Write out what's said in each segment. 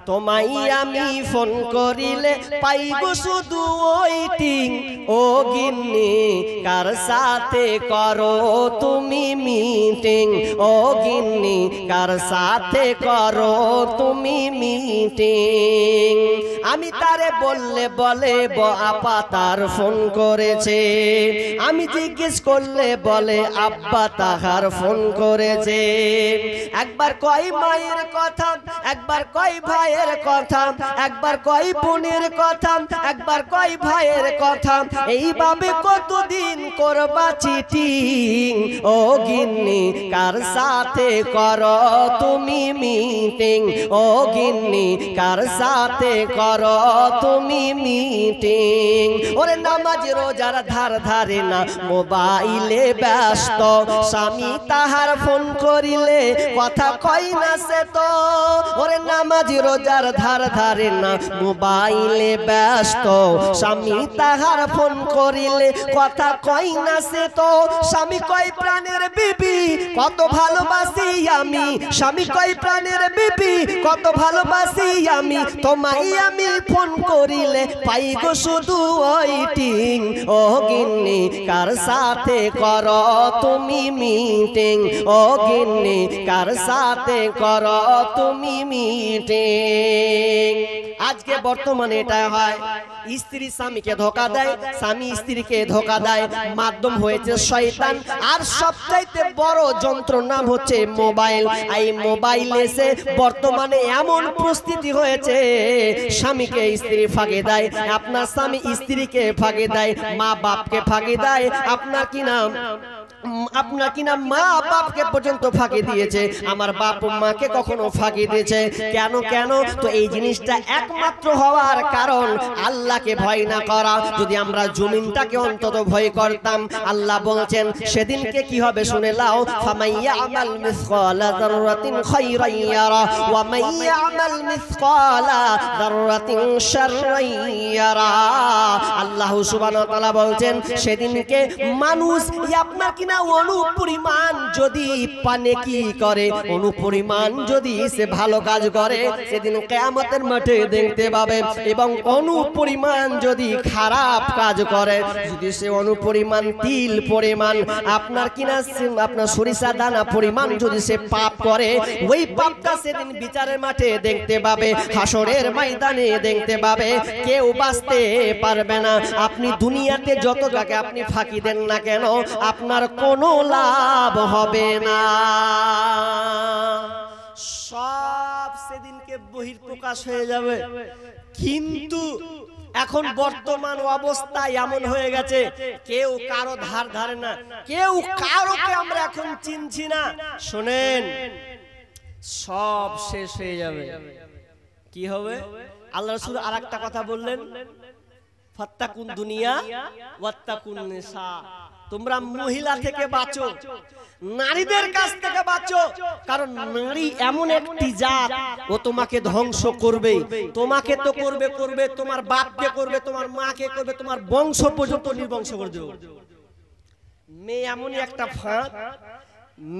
তোমায় আমি ফোন করিলে পাইব শুধু ওয়েটিং। ও গিন্নি কার সাথে করো তুমি মিটিং, ও গিন্নি কার সাথে করো তুমি মিটিং। আমি তারে বললে বলে আপা তার ফোন করেছে, আমি জিজ্ঞেস করলে বলে আব্বা তাহার ফোন করেছে। একবার কয় মায়ের কথা, একবার কয় ভাইয়ের কথা, একবার কয় বোনের কথা, একবার কয় ভাইয়ের কথা, এইভাবে কতদিন করবা চিটিং। ও গিন্নি কার সাথে করো তুমি মিটিং, ও গিন্নি কার সাথে করো তুমি মিটিং। ওরে নামাজ রোজার ধার ধারে না, মোবাইলে ব্যস্ত, স্বামী তাহার ফোন করিলে কথা কই না সে তো। ওরে নামাজ রোজার ধার ধারে না, মোবাইলে ব্যস্ত, স্বামী তাহার ফোন করিলে কথা কই না সে তো। স্বামী কয় প্রাণের বিবি কত ভালোবাসি আমি, স্বামী কয় প্রাণের বিবি কত ভালোবাসি আমি, তোমায় আমি ফোন করিলে পাই গো শুধু ওয়েটিং। ও গিন্নি কার সাথে করো তুমি মিটিং, ও গিন্নি কার সাথে করো তুমি মিটিং। আজকে বর্তমানে এটা হয়, স্ত্রী স্বামীকে ধোকা দেয়, স্বামী স্ত্রীকে ধোকা দেয়, মাধ্যম হয়েছে শয়তান। আর সবচাইতে বড় যন্ত্র নাম হচ্ছে মোবাইল। এই মোবাইল এসে বর্তমানে এমন পরিস্থিতি হয়েছে, স্বামীকে স্ত্রী ফাঁকি দেয়, আপনার স্বামী স্ত্রীকে ফাঁকি দেয়, মা বাপকে ফাঁকি দেয়, আপনার কি নাম মা বাপকে পর্যন্ত ফাঁকি দিয়েছে, আমার বাপ মাকে কখনো ফাঁকি দিয়েছে। কেন কেন? তো এই জিনিসটা একমাত্র হওয়ার কারণ আল্লাহকে ভয় না করা। যদি আমরা জমিনটাকে অন্তত ভয় করতাম, আল্লাহ বলছেন সেদিনকে কি হবে শুনে লাও, ফামাইয়া আমাল মিসকালা যাররাতিন খায়রান ইয়ারা ওয়া মাইয়া আমাল মিসকালা যাররাতিন শাররান ইয়ারা। আল্লাহ সুবহানাহু ওয়া তাআলা বলছেন সেদিনকে মানুষ আপনার কিনা অনুপরিমাণ যদি পানে কি করে, অনুপরিমাণ যদি সে ভালো কাজ করে, সেদিন কিয়ামতের মাঠে দেখতে পাবে। এবং অনুপরিমাণ যদি খারাপ কাজ করে, যদি সে অনুপরিমাণ তিল পরিমাণ আপনার কিনা আপনার সরিষা দানা পরিমাণ যদি সে পাপ করে, ওই পাপটা সেদিন বিচারের মাঠে দেখতে পাবে, হাসরের ময়দানে দেখতে পাবে। কেউ বাঁচতে পারবে না। আপনি দুনিয়াতে যত টাকা আপনি ফাঁকি দেন না কেন, আপনার কোনো লাভ হবে না। সব সেদিনকে বহিঃপ্রকাশ হয়ে যাবে। কিন্তু এখন বর্তমান অবস্থা এমন হয়ে গেছে, কেউ কারো ধার ধারে না, কেউ কারোকে আমরা এখন চিনছি না। শুনেন, সব শেষ হয়ে যাবে। কি হবে? আল্লাহ রাসূল আরেকটা কথা বললেন, ফাত্তাকুন দুনিয়া ওয়াত্তাকুন নিসা। তোমরা মহিলা থেকে বাঁচো, নারীদের কাছ থেকে বাঁচো। কারণ নারী এমন একটি জাত, ও তোমাকে ধ্বংস করবে। তোমাকে তো করবে করবে, তোমার বাপকে করবে, তোমার মাকে করবে, তোমার বংশ পর্যন্ত নির্বংশ করে দেবে। মেয়ে এমনই একটা ফাঁদ,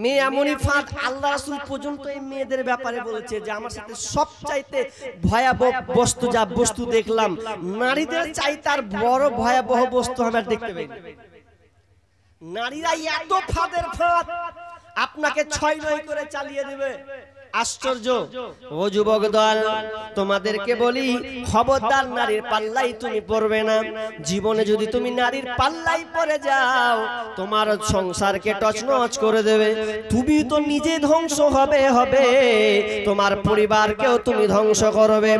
মেয়ে এমনই ফাঁদ। আল্লাহ রাসূল পর্যন্ত এই মেয়েদের ব্যাপারে বলেছে যে আমার সাথে সবচাইতে ভয়াবহ বস্তু যা বস্তু দেখলাম, নারীদের চাইতে আর বড় ভয়াবহ বস্তু আমরা দেখতে পাই। নারীরা এত ফাঁদের ফাঁদ, আপনাকে 6-9 করে চালিয়ে দেবে। আশ্চর্য। ও যুবক দল, তোমাদেরকে বলি খবরদার নারীর পাল্লাই তুমি পড়বে না। জীবনে যদি তুমি নারীর পাল্লাই পড়ে যাও, তোমার সংসারকে তছনছ করে দেবে। তুমি তো নিজে ধ্বংস হবে, তোমার পরিবারকেও তুমি ধ্বংস করবে।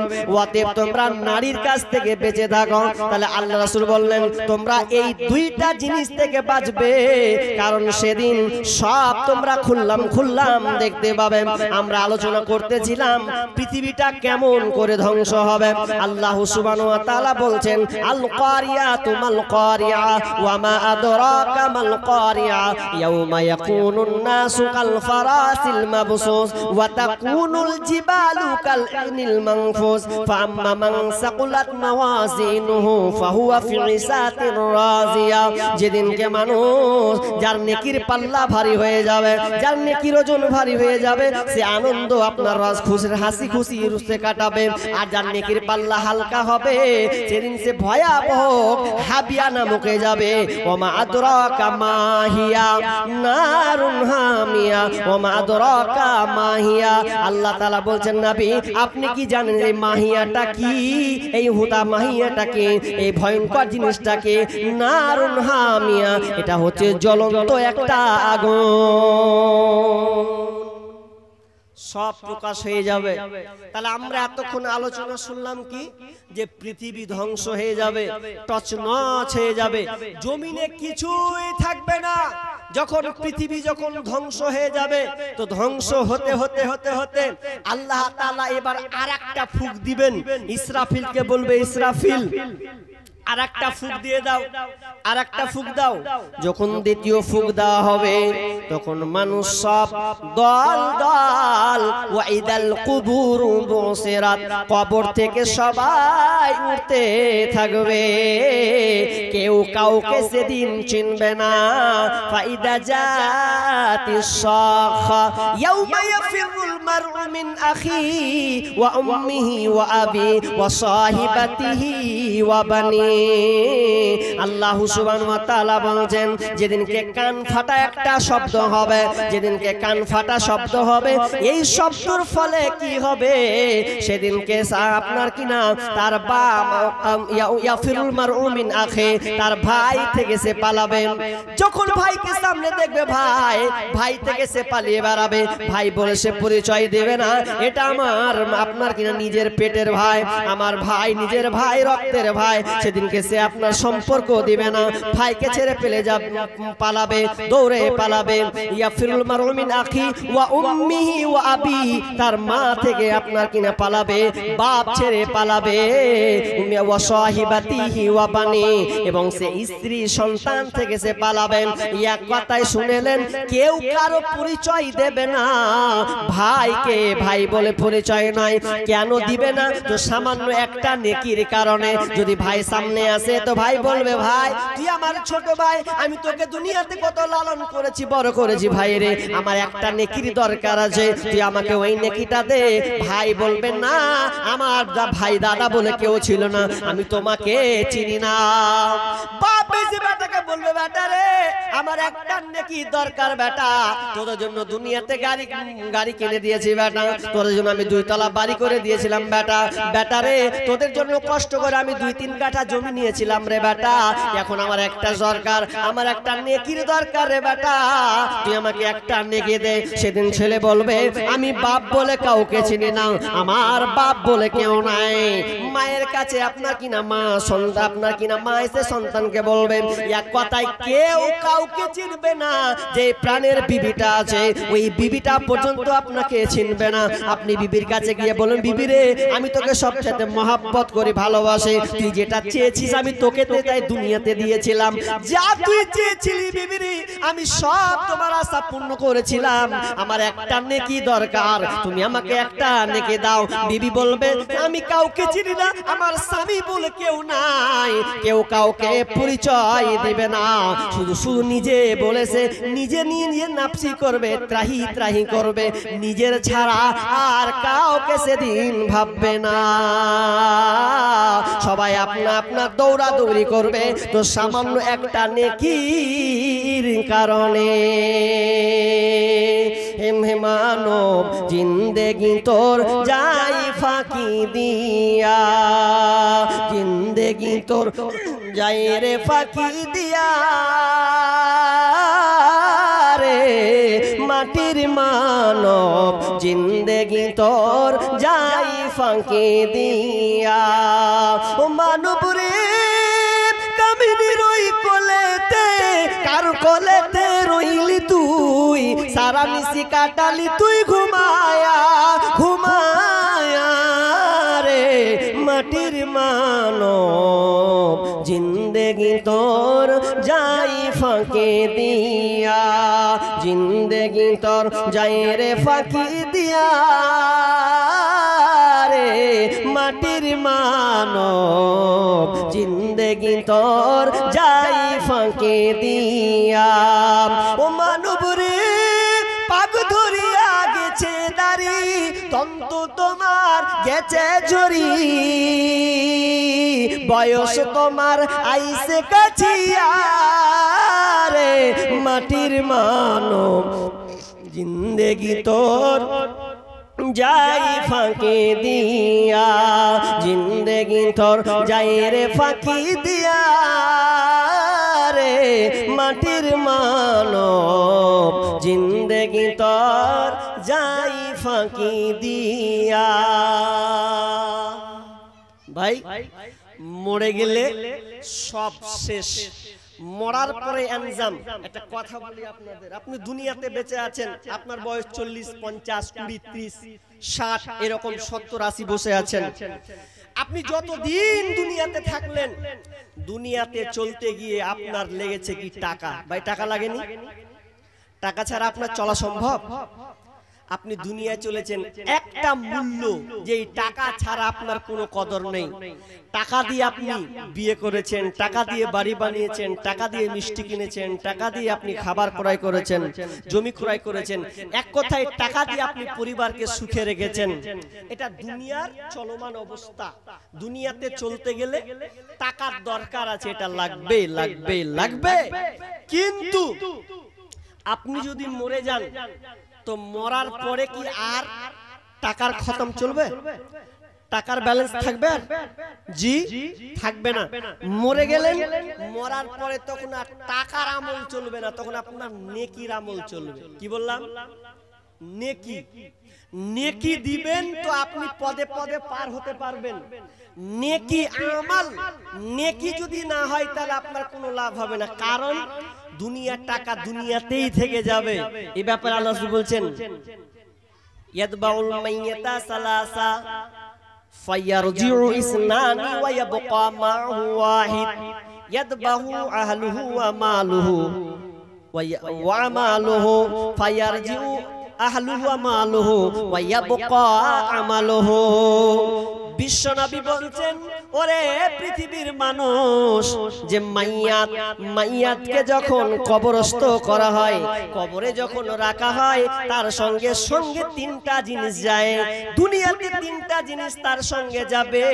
অতএব তোমরা নারীর কাছ থেকে বেঁচে থাকো। তাহলে আল্লাহ রাসূল বললেন তোমরা এই দুইটা জিনিস থেকে বাঁচবে, কারণ সেদিন সব তোমরা খুললাম দেখতে পাবে। আমরা আলোচনা করতেছিলাম পৃথিবীটা কেমন করে ধ্বংস হবে। আল্লাহ সুবহানাহু ওয়া তাআলা বলছেন আল কারিয়াতু মাল কারিয়া ওয়া মা আদরাকা মাল কারিয়া ইয়াউমা ইয়াকুনুন নাসু কাল ফারাসিল মাবসুস ওয়া তাকুনুল জিবালু কাল ইনিল মানফুস ফাআম্মা মান সাকুলাত মাওয়াজিনুহু ফাহুয়া ফি ইসাতির রাজিয়া। যেদিনকে মানুষ যার নেকির পাল্লা ভারী হয়ে যাবে, যার নেকির ওজন ভারী হয়ে যাবে, সে আনন্দ আপনার রস খুশির হাসি খুশি রুসে কাটাবে। আর যার নেকির পাল্লা হালকা হবে সেদিন সে ভয়াবহ হাবিয়া নামক হয়ে যাবে। ওমা আদরাকা মাহিয়া নারুন হামিয়া, ওমা আদরাকা মাহিয়া। আল্লাহ তাআলা বলছেন নবী আপনি কি জানেন এই মাহিয়াটা কি, এই হুদা মাহিয়াটা কি, এই ভয়ঙ্কর জিনিসটাকে? নারুন হামিয়া, এটা হচ্ছে জ্বলন্ত একটা আগুন। সব প্রকাশ হয়ে যাবে। তাহলে আমরা এতক্ষণ আলোচনা শুনলাম কি, যে পৃথিবী ধ্বংস হয়ে যাবে, তছনছ হয়ে যাবে, জমিনে কিছুই থাকবে না। যখন পৃথিবী যখন ধ্বংস হয়ে যাবে, তো ধ্বংস হতে হতে হতে হতে আল্লাহ তাআলা এবার আরেকটা ফুঁক দিবেন। ইসরাফিলকে বলবে, ইসরাফিল আরেকটা ফুঁক দিয়ে দাও, আরেকটা ফুঁক দাও। যখন দ্বিতীয় ফুঁক দেওয়া হবে তখন মানুষ সব দল দল, ওয়াইদাল কুবুর বুসিরাত, কবর থেকে সবাই উঠতে থাকবে, কেউ কাউকে সেদিন চিনবে না। ফাইদা জাতিস সাখা ইয়াউমা ইয়াফিরুল মারউ মিন আখিহি ওয়া উম্মিহি ওয়া আবি ওয়া সাহিবাতিহি ওয়া বানি। আল্লাহ সুবহানাহু ওয়া তাআলা বলেন যেদিনকে কান ফাটা একটা শব্দ হবে, যেদিনকে কান ফাটা শব্দ হবে, এই শব্দের ফলে কি হবে? সেদিনকে আপনার কিনা তার ইয়াফিরুল মারউ মিন আখি, তার ভাই থেকে সে পালাবে। যখন ভাইকে সামনে দেখবে ভাই, ভাই থেকে সে পালিয়ে বেড়াবে। ভাই বলে সে পরিচয় দেবে না, এটা আমার আপনার কিনা নিজের পেটের ভাই, আমার ভাই, নিজের ভাই, রক্তের ভাই। সেদিনকে সে আপনার সম্পর্ক দিবে না, ভাইকে ছেড়ে পেলে যাবে, পালাবে, দৌড়ে পালাবে। ইয়াফিরুল মারউ মিন আখি ওয়া উম্মিহি ওয়া আবি, তার মা থেকে আপনার কিনা পালাবে, বাপ ছেড়ে পালাবে। ওয়া সাহিবাতিহি ওয়া বানি, এবং সে স্ত্রী সন্তান থেকে সে পালাবে। এক কথায় শুনেলেন, কেউ কারো পরিচয় দেবে না, ভাইকে ভাই বলে পরিচয় নাই। কেন দিবে না? তো সামান্য একটা নেকির কারণে। যদি ভাই সামনে আসে তো ভাই বলবে, ভাই তুই আমার ছোট ভাই, আমি তোকে দুনিয়াতে কত লালন করেছি, বড় করেছি, ভাই রে আমার একটা নেকির দরকার আছে, তুই আমাকে ওই নেকিটা দে। ভাই বলবে, না আমার ভাই দাদা বলে কেউ ছিল না, আমি তোমাকে চিনি না। বাপ এসে বেটাকে বলবে, বেটা রে আমার একটা নেকি দরকার, বেটা তোদের জন্য দুনিয়াতে গাড়ি কিনে দিয়েছি, বেটা তোদের জন্য আমি 2 তলা বাড়ি করে দিয়েছিলাম, বেটা বেটা রে তোদের জন্য কষ্ট করে আমি 2-3 কাঠা জমি নিয়েছিলাম রে বেটা, এখন আমার একটা দরকার, আমার একটা নেকির দরকার রে বেটা, তুই আমাকে একটা নেকি দে। সেদিন ছেলে বলবে, আমি বাপ বলে কাউকে চিনি না, আমার বাপ বলে কেউ নাই। মায়ের কাছে আপনার কিনা মা সন্তান, আপনার কিনা মা এসে সন্তানকে বলবেন, এক কথায় কেউ কাউকে চিনবে না। যে প্রাণের বিবিটা আছে, ওই বিবিটা পর্যন্ত আপনাকে চিনবে না। আপনি বিবির কাছে গিয়ে বলেন, বিবি রে আমি তোকে সবচেয়ে মহব্বত করি, ভালোবাসি, তুই যেটা চেয়েছিস আমি তোকে তাই দুনিয়াতে দিয়েছিলাম, যা তুই চেয়েছিলি বিবি রে আমি সব তোমার আশা পূর্ণ করেছিলাম, আমার একটা নেকি দরকার, তুমি আমাকে একটা নেকি দাও। বিবি বলবে, আমি কাউকে চিনি না, আমার স্বামী বলে কেউ নাই, কেউ কাউকে পরিচয় দিবে না, শুধু শুধু নিজে বলেছে, নিজে নিয়ে নিয়ে নাফসি করবে, ত্রাহি ত্রাহি করবে, নিজের ছাড়া আর কাউকে সেদিন ভাববে না। সবাই আপনা আপনা দৌড়াদৌড়ি করবে, তো সামান্য একটা নেকির কারণে। হে মানব জিন্দেগি তোর যাই ফাঁকি দিয়া, জিন্দেগি তোর যাই রে ফাঁকি দিয়া রে, মাটির মানব জিন্দেগি তোর যাই ফাঁকি দিয়া। ও মানব রে কামিনীর ওই কোলেতে, কার কোলেতে রইলি তুই, সারা নিশি কাটালি তুই ঘুমায়া ঘুমায়া রে, মাটির মানব জিন্দেগি তোর যাই ফাঁকি দিয়া, জিন্দেগি তোর যাই রে ফাঁকি দিয়া রে, মাটির মানব জিন্দেগি তোর যাই ফাঁকি দিয়া। ও মানব রে পাগ ধরিয়া গেছে দাড়ি, গেছে ঝরি বয়স তোমার আইসে কাছিয়া রে মাটির মানব জিন্দেগি তোর যাই ফাঁকি দিয়া জিন্দেগি তোর যাই রে ফাঁকি দিয়া রে মাটির মানব জিন্দেগি তোর যাই ফাঁকি দিয়া। ভাই মরে গেলে সব শেষ, মরার পরে আনজাম। একটা কথা বলি আপনাদের, আপনি দুনিয়াতে বেঁচে আছেন, আপনার বয়স 40, 50, 20, 30, 60 এরকম 70, 80 বসে আছেন। আপনি যতদিন দুনিয়াতে থাকলেন, দুনিয়াতে চলতে গিয়ে আপনার লেগেছে কি টাকা? ভাই টাকা লাগেনি? টাকা ছাড়া আপনার চলা সম্ভব? আপনি দুনিয়ায় চলেছেন একটা মূল্য, যে টাকা ছাড়া আপনার কোনো কদর নেই। টাকা দিয়ে আপনি বিয়ে করেছেন, টাকা দিয়ে বাড়ি বানিয়েছেন, টাকা দিয়ে মিষ্টি কিনেছেন, টাকা দিয়ে আপনি খাবার ক্রয় করেছেন, জমি ক্রয় করেছেন, এক কথায় টাকা দিয়ে আপনি পরিবারকে সুখে রেখেছেন। এটা দুনিয়ার চলমান অবস্থা। দুনিয়াতে চলতে গেলে টাকার দরকার আছে, এটা লাগবে লাগবে লাগবে। কিন্তু আপনি যদি মরে যান, তো মরার পরে কি আর টাকার খতম চলবে? টাকার ব্যালেন্স থাকবে? জি থাকবে না। মরে গেলেন, মরার পরে তখন আর টাকার আমল চলবে না, তখন আপনার নেকির আমল চলবে। কি বললাম? নেকি। নেকি দিবেন তো আপনি পদে পদে পার হতে পারবেন। নেকি আমাল, নেকি যদি না হয় তাহলে আপনার কোনো লাভ হবে না, কারণ দুনিয়ার টাকা দুনিয়াতেই থেকে যাবে। এই ব্যাপারে আল্লাহ বলছেন, ইয়াতবাউল মাইয়াতা সালাসা ফায়ারজিউ ইসনানি ওয়া ইয়াবকা মাহু ওয়াহিদ ইয়াতবাহু আহলুহু ওয়া মালুহু ওয়া আমালুহু ফায়ারজিউ আহলুহু ওয়া মালুহু ওয়া ইয়াবকা আমালুহু। বিশ্বনবী বলছেন, ওরে পৃথিবীর মানুষ, যে মাইয়াতকে যখন কবরস্থ করা হয়, কবরে যখন রাখা হয়, তার সঙ্গে সঙ্গে তিনটা জিনিস যায়। দুনিয়াতে তিনটা জিনিস তার সঙ্গে যাবে।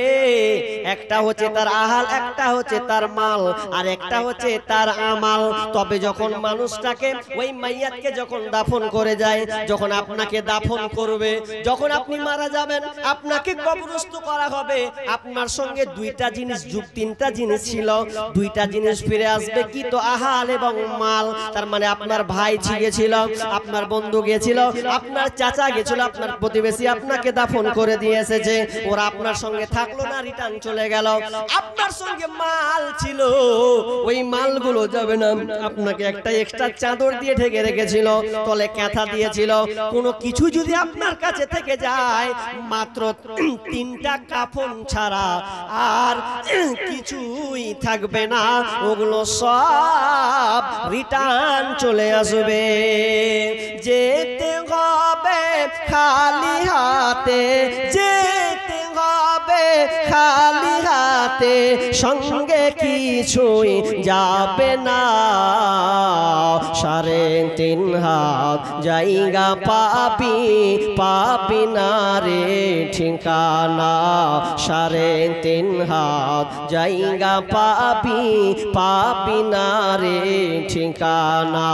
একটা হচ্ছে তার আহাল, একটা হচ্ছে তার মাল, আর একটা হচ্ছে তার আমাল। তবে যখন মানুষটাকে, ওই মাইয়াতকে যখন দাফন করে যায়, যখন আপনাকে দাফন করবে, যখন আপনি মারা যাবেন, আপনাকে কবরস্থ করা হবে, আপনার সঙ্গে দুইটা জিনিস, তিনটা জিনিস ছিল, দুইটা জিনিস ফিরে আসবে। কি? তো আহাল এবং মাল। তার মানে আপনার ভাই গিয়েছিল, আপনার বন্ধু গিয়েছিল, আপনার চাচা গিয়েছিল, আপনার প্রতিবেশী আপনাকে দাফন করে দিয়ে এসেছে, ওরা আপনার সঙ্গে থাকলো না, রিটার্ন চলে গেল। আপনার সঙ্গে মাল ছিল, ওই মালগুলো যাবে না। আপনাকে একটা এক্সট্রা চাদর দিয়ে ঢেকে রেখেছিল, তলে কাঁথা দিয়েছিল। কোনো কিছু যদি আপনার কাছে থেকে যায়, মাত্র তিনটা কাফন ছাড়া আর কিছুই থাকবে না, ওগুলো সব রিটার্ন চলে আসবে। যেতে হবে খালি হাতে, যেতে হবে খালি হাতে, সঙ্গে কিছুই যাবে না। 3.5 হাত জায়গা পাবি, পাবি না রে ঠিকানা। 3.5 হাত জায়গা পাবি, পাবি না রে ঠিকানা।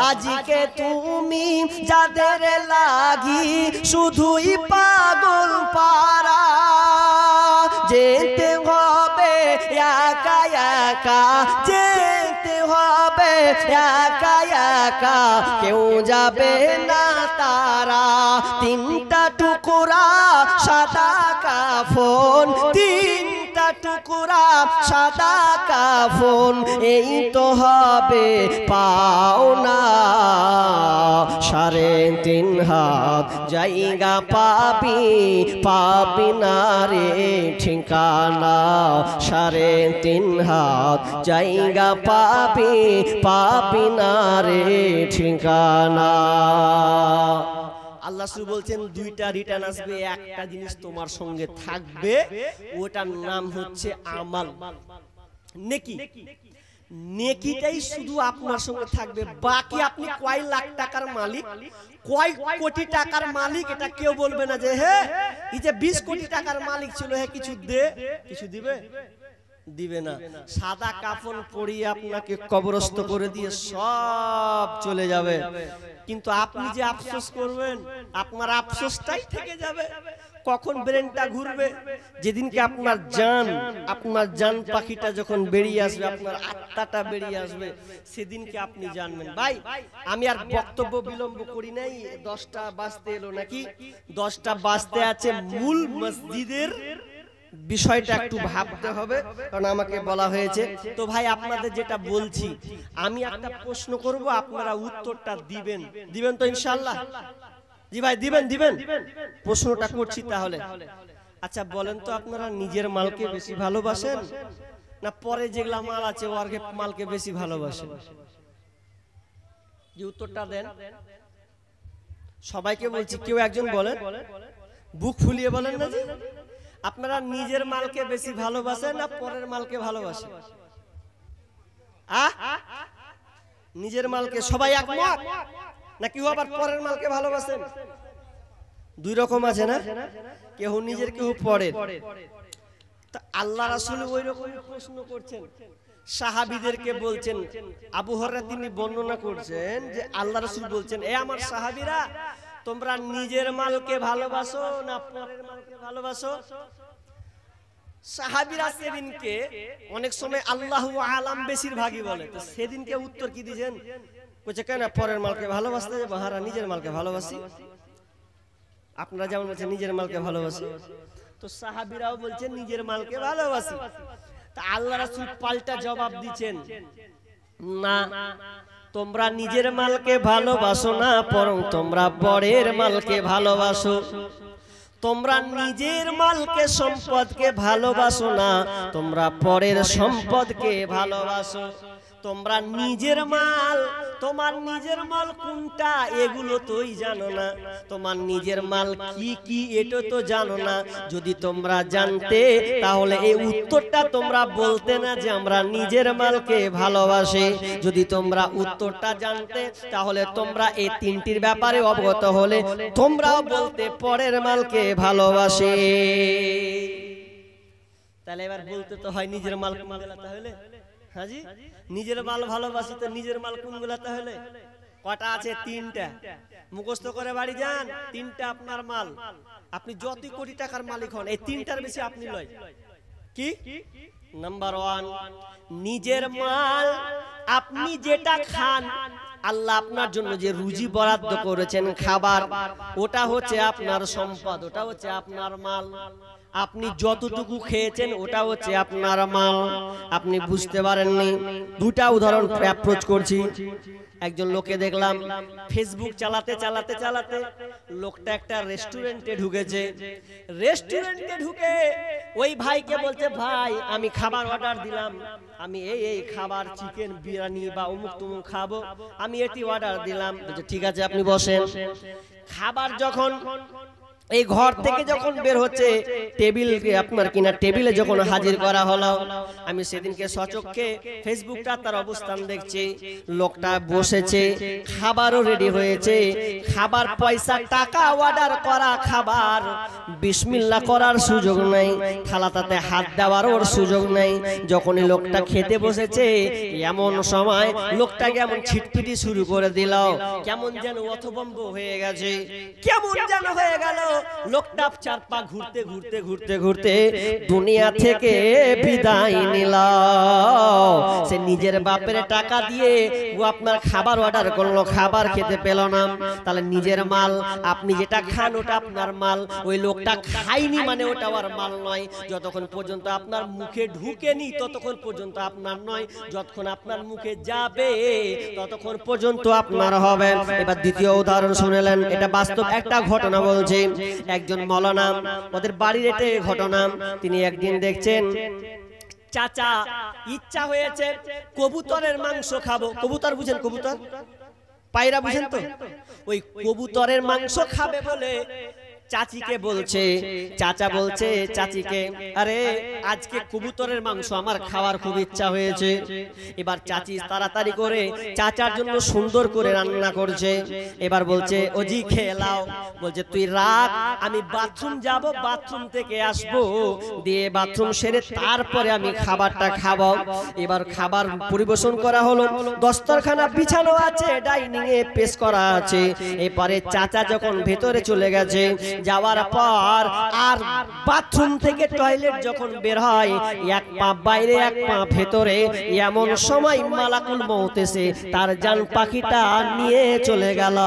আজকে তুমি যাদের লাগি শুধুই পাগল পারা, যেতে হবে একা একা, যেতে হবে একা একা, কেউ যাবে না তারা। তিনটা টুকরা সাদা কাফন, তিনটা টুকরা সাদা কাফন, এই তো হবে পাওনা। 3.5 হাত জায়গা পাবি, পাবি না রে ঠিকানা। 3.5 হাত জায়গা পাবি, পাবি না রে ঠিকানা। আল্লাহ সুবহানাহু বলছেন, দুইটা রিটার্ন আসবে, একটা জিনিস তোমার সঙ্গে থাকবে, ওটার নাম হচ্ছে আমাল, নেকি। নেকিটাই শুধু আপনার সঙ্গে থাকবে, বাকি আপনি কয় লাখ টাকার মালিক, কয় কোটি টাকার মালিক, এটা কেউ বলবে না যে হে এই যে 20 কোটি টাকার মালিক ছিল, হে কিছু দে, কিছু দিবে, দিবে না। সাদা কাফন পরিয়ে আপনাকে কবরস্থ করে দিয়ে সব চলে যাবে, কিন্তু আপনি যে আফসোস করবেন, আপনার আফসোসটাই থেকে যাবে। কখন ব্রেনটা ঘুরবে? যেদিনকে আপনার জান পাখিটা যখন বেরিয়ে আসবে, আপনার আত্মাটা বেরিয়ে আসবে, সেদিনকে আপনি জানবেন। ভাই আমি আর বক্তব্য বিলম্ব করি নাই, 10টা বাজতে এলো নাকি, 10টা বাজতে আছে। মূল মসজিদের বিষয়টা একটু ভাবতে হবে, কারণ আমাকে বলা হয়েছে। তো ভাই আপনাদের যেটা বলছি, আমি একটা প্রশ্ন করব, আপনারা উত্তরটা দিবেন, দিবেন তো ইনশাআল্লাহ? জি ভাই দিবেন। প্রশ্নটা করছি তাহলে। আচ্ছা বলেন তো, আপনারা নিজের মালকে বেশি ভালোবাসেন না পরে যেগুলা মাল আছে ওর মালকে বেশি ভালোবাসেন? যে উত্তরটা দেন, সবাইকে বলছি, কেউ একজন বলেন, বুক ফুলিয়ে বলেন না জি। আপনারা নিজের মালকে বেশি ভালোবাসেন না পরের মালকে ভালোবাসেন? নিজের মালকে সবাই একমত নাকি আবার পরের মালকে ভালোবাসেন? দুই রকম আছে না, কেউ নিজের কেউ পরের। তা আল্লাহ রাসূল ওই রকম প্রশ্ন করছেন, সাহাবীদেরকে বলছেন। আবু হুরায়রা তিনি বর্ণনা করছেন যে আল্লাহ রাসূল বলছেন, এ আমার সাহাবীরা, তোমরা নিজের মালকে ভালোবাসো না পরের মালকে ভালোবাসো? সাহাবীরা সেদিনকে অনেক সময় আল্লাহু আলাম বেশিরভাগই বলে, তো সেদিনকে উত্তর কি দিয়েছেন? বলছে কেন পরের মালকে ভালোবাসতে যাবো, হারা নিজের মালকে ভালোবাসি। আপনারা যেমন বলছেন নিজের মালকে ভালোবাসি, তো সাহাবীরাও বলছেন নিজের মালকে ভালোবাসি। তা আল্লাহ রাসূল পাল্টা জবাব দিচ্ছেন, না তোমরা নিজের মালকে ভালোবাসো না, বরং তোমরা পরের মালকে ভালোবাসো। তোমরা নিজের মালকে সম্পদকে ভালোবাসো না, তোমরা পরের সম্পদকে ভালোবাসো। তোমরা নিজের মাল, তোমার নিজের মাল কোনটা এগুলো তোই জানো না, তোমার নিজের মাল কি কি এটা তো জানো না। যদি তোমরা জানতে তাহলে এই উত্তরটা তোমরা বলতে না যে আমরা নিজের মালকে ভালোবাসি। যদি তোমরা উত্তরটা জানতে তাহলে তোমরা এই তিনটির ব্যাপারে অবগত হলে তোমরাও বলতে পরের মালকে ভালোবাসি। তাহলে এবার বলতে তো হয় নিজের মাল কোনগুলা, তাহলে হাজি নিজের মাল ভালোবাসি, তো নিজের মাল কোনগুলা তাহলে? কটা আছে? 3টা। মুখস্থ করে বাড়ি যান, 3টা আপনার মাল। আপনি যতই কোটি টাকার মালিক হন, এই 3টার বেশি আপনি লয়। কি? নাম্বার 1, নিজের মাল। আপনি যেটা খান, আল্লাহ আপনার জন্য যে রুজি বরাদ্দ করেছেন খাবার, ওটা হচ্ছে আপনার সম্পদ, ওটা হচ্ছে আপনার মাল। আপনি যতটুকু খেয়েছেন ওটা হচ্ছে আপনার মাল। আপনি বুঝতে পারেননি, দুটা উদাহরণ অ্যাপ্রোচ করছি। একজন লোকে দেখলাম ফেসবুক চালাতে চালাতে চালাতে লোকটা একটা রেস্টুরেন্টে ঢুকেছে। রেস্টুরেন্টে ঢুকে ওই ভাইকে বলছে, ভাই আমি খাবার অর্ডার দিলাম, আমি এই খাবার চিকেন বিরিয়ানি বা অমুক তুমুক খাবো, আমি এটি অর্ডার দিলাম। বলছে ঠিক আছে আপনি বসেন। খাবার যখন এই ঘর থেকে যখন বের হচ্ছে, টেবিল আপনার কিনা টেবিলে যখন হাজির করা হলো, আমি সেদিনকে সচক্ষে ফেসবুকটা তার অবস্থান দেখছি। লোকটা বসেছে, খাবারও রেডি হয়েছে, খাবার পয়সা টাকা অর্ডার করা খাবার, বিসমিল্লাহ করার সুযোগ নাই, থালাটাতে হাত দেওয়ার ওর সুযোগ নাই। যখনই লোকটা খেতে বসেছে, এমন সময় লোকটাকে এমন ছিটপিটি শুরু করে দিল, কেমন যেন অথবম্ব হয়ে গেছে, কেমন যেন হয়ে গেল। লোকটা 4 পা ঘুরতে ঘুরতে ঘুরতে ঘুরতে দুনিয়া থেকে বিদায় নিল। সে নিজের বাপের টাকা দিয়ে ও আপনার খাবার অর্ডার করলো, খাবার খেতে পেল না। তাহলে নিজের মাল, আপনি যেটা খান ওটা আপনার মাল। ওই লোকটা খায়নি মানে ওটা আর মাল নয়। যতক্ষণ পর্যন্ত আপনার মুখে ঢুকেনি ততক্ষণ পর্যন্ত আপনার নয়, যতক্ষণ আপনার মুখে যাবে ততক্ষণ পর্যন্ত আপনার হবে। এবার দ্বিতীয় উদাহরণ শুনলেন, এটা বাস্তব একটা ঘটনা বলছি। একজন মৌলানা, ওদের বাড়ির এটা ঘটনা। তিনি একদিন দেখছেন চাচা ইচ্ছা হয়েছে কবুতরের মাংস খাবো। কবুতর বুঝেন? কবুতর পায়রা বুঝেন তো? ওই কবুতরের মাংস খাবে বলে চাচিকে বলছে, চাচা বলছে চাচিকে, আরে আজকে কবুতরের মাংস আমার খাওয়ার খুব ইচ্ছা হয়েছে। এবার চাচি তাড়াতাড়ি করে চাচার জন্য সুন্দর করে রান্না করছে। এবার বলছে ওজি খেয়ে নাও। বলছে তুই রাখ, আমি বাথরুম যাব, বাথরুম থেকে আসবো, দিয়ে বাথরুম সেরে তারপরে আমি খাবারটা খাবো। এবার খাবার পরিবেশন করা হলো, দস্তরখানা বিছানো আছে, ডাইনিং এ পেশ করা আছে। এরপরে চাচা যখন ভেতরে চলে গেছে, যাওয়ার পর আর বাথরুম থেকে টয়লেট যখন বের হয়, এক পা বাইরে এক পা ভেতরে, এমন সময় মালাকুল মউত এসে তার জান পাখিটা নিয়ে চলে গেল,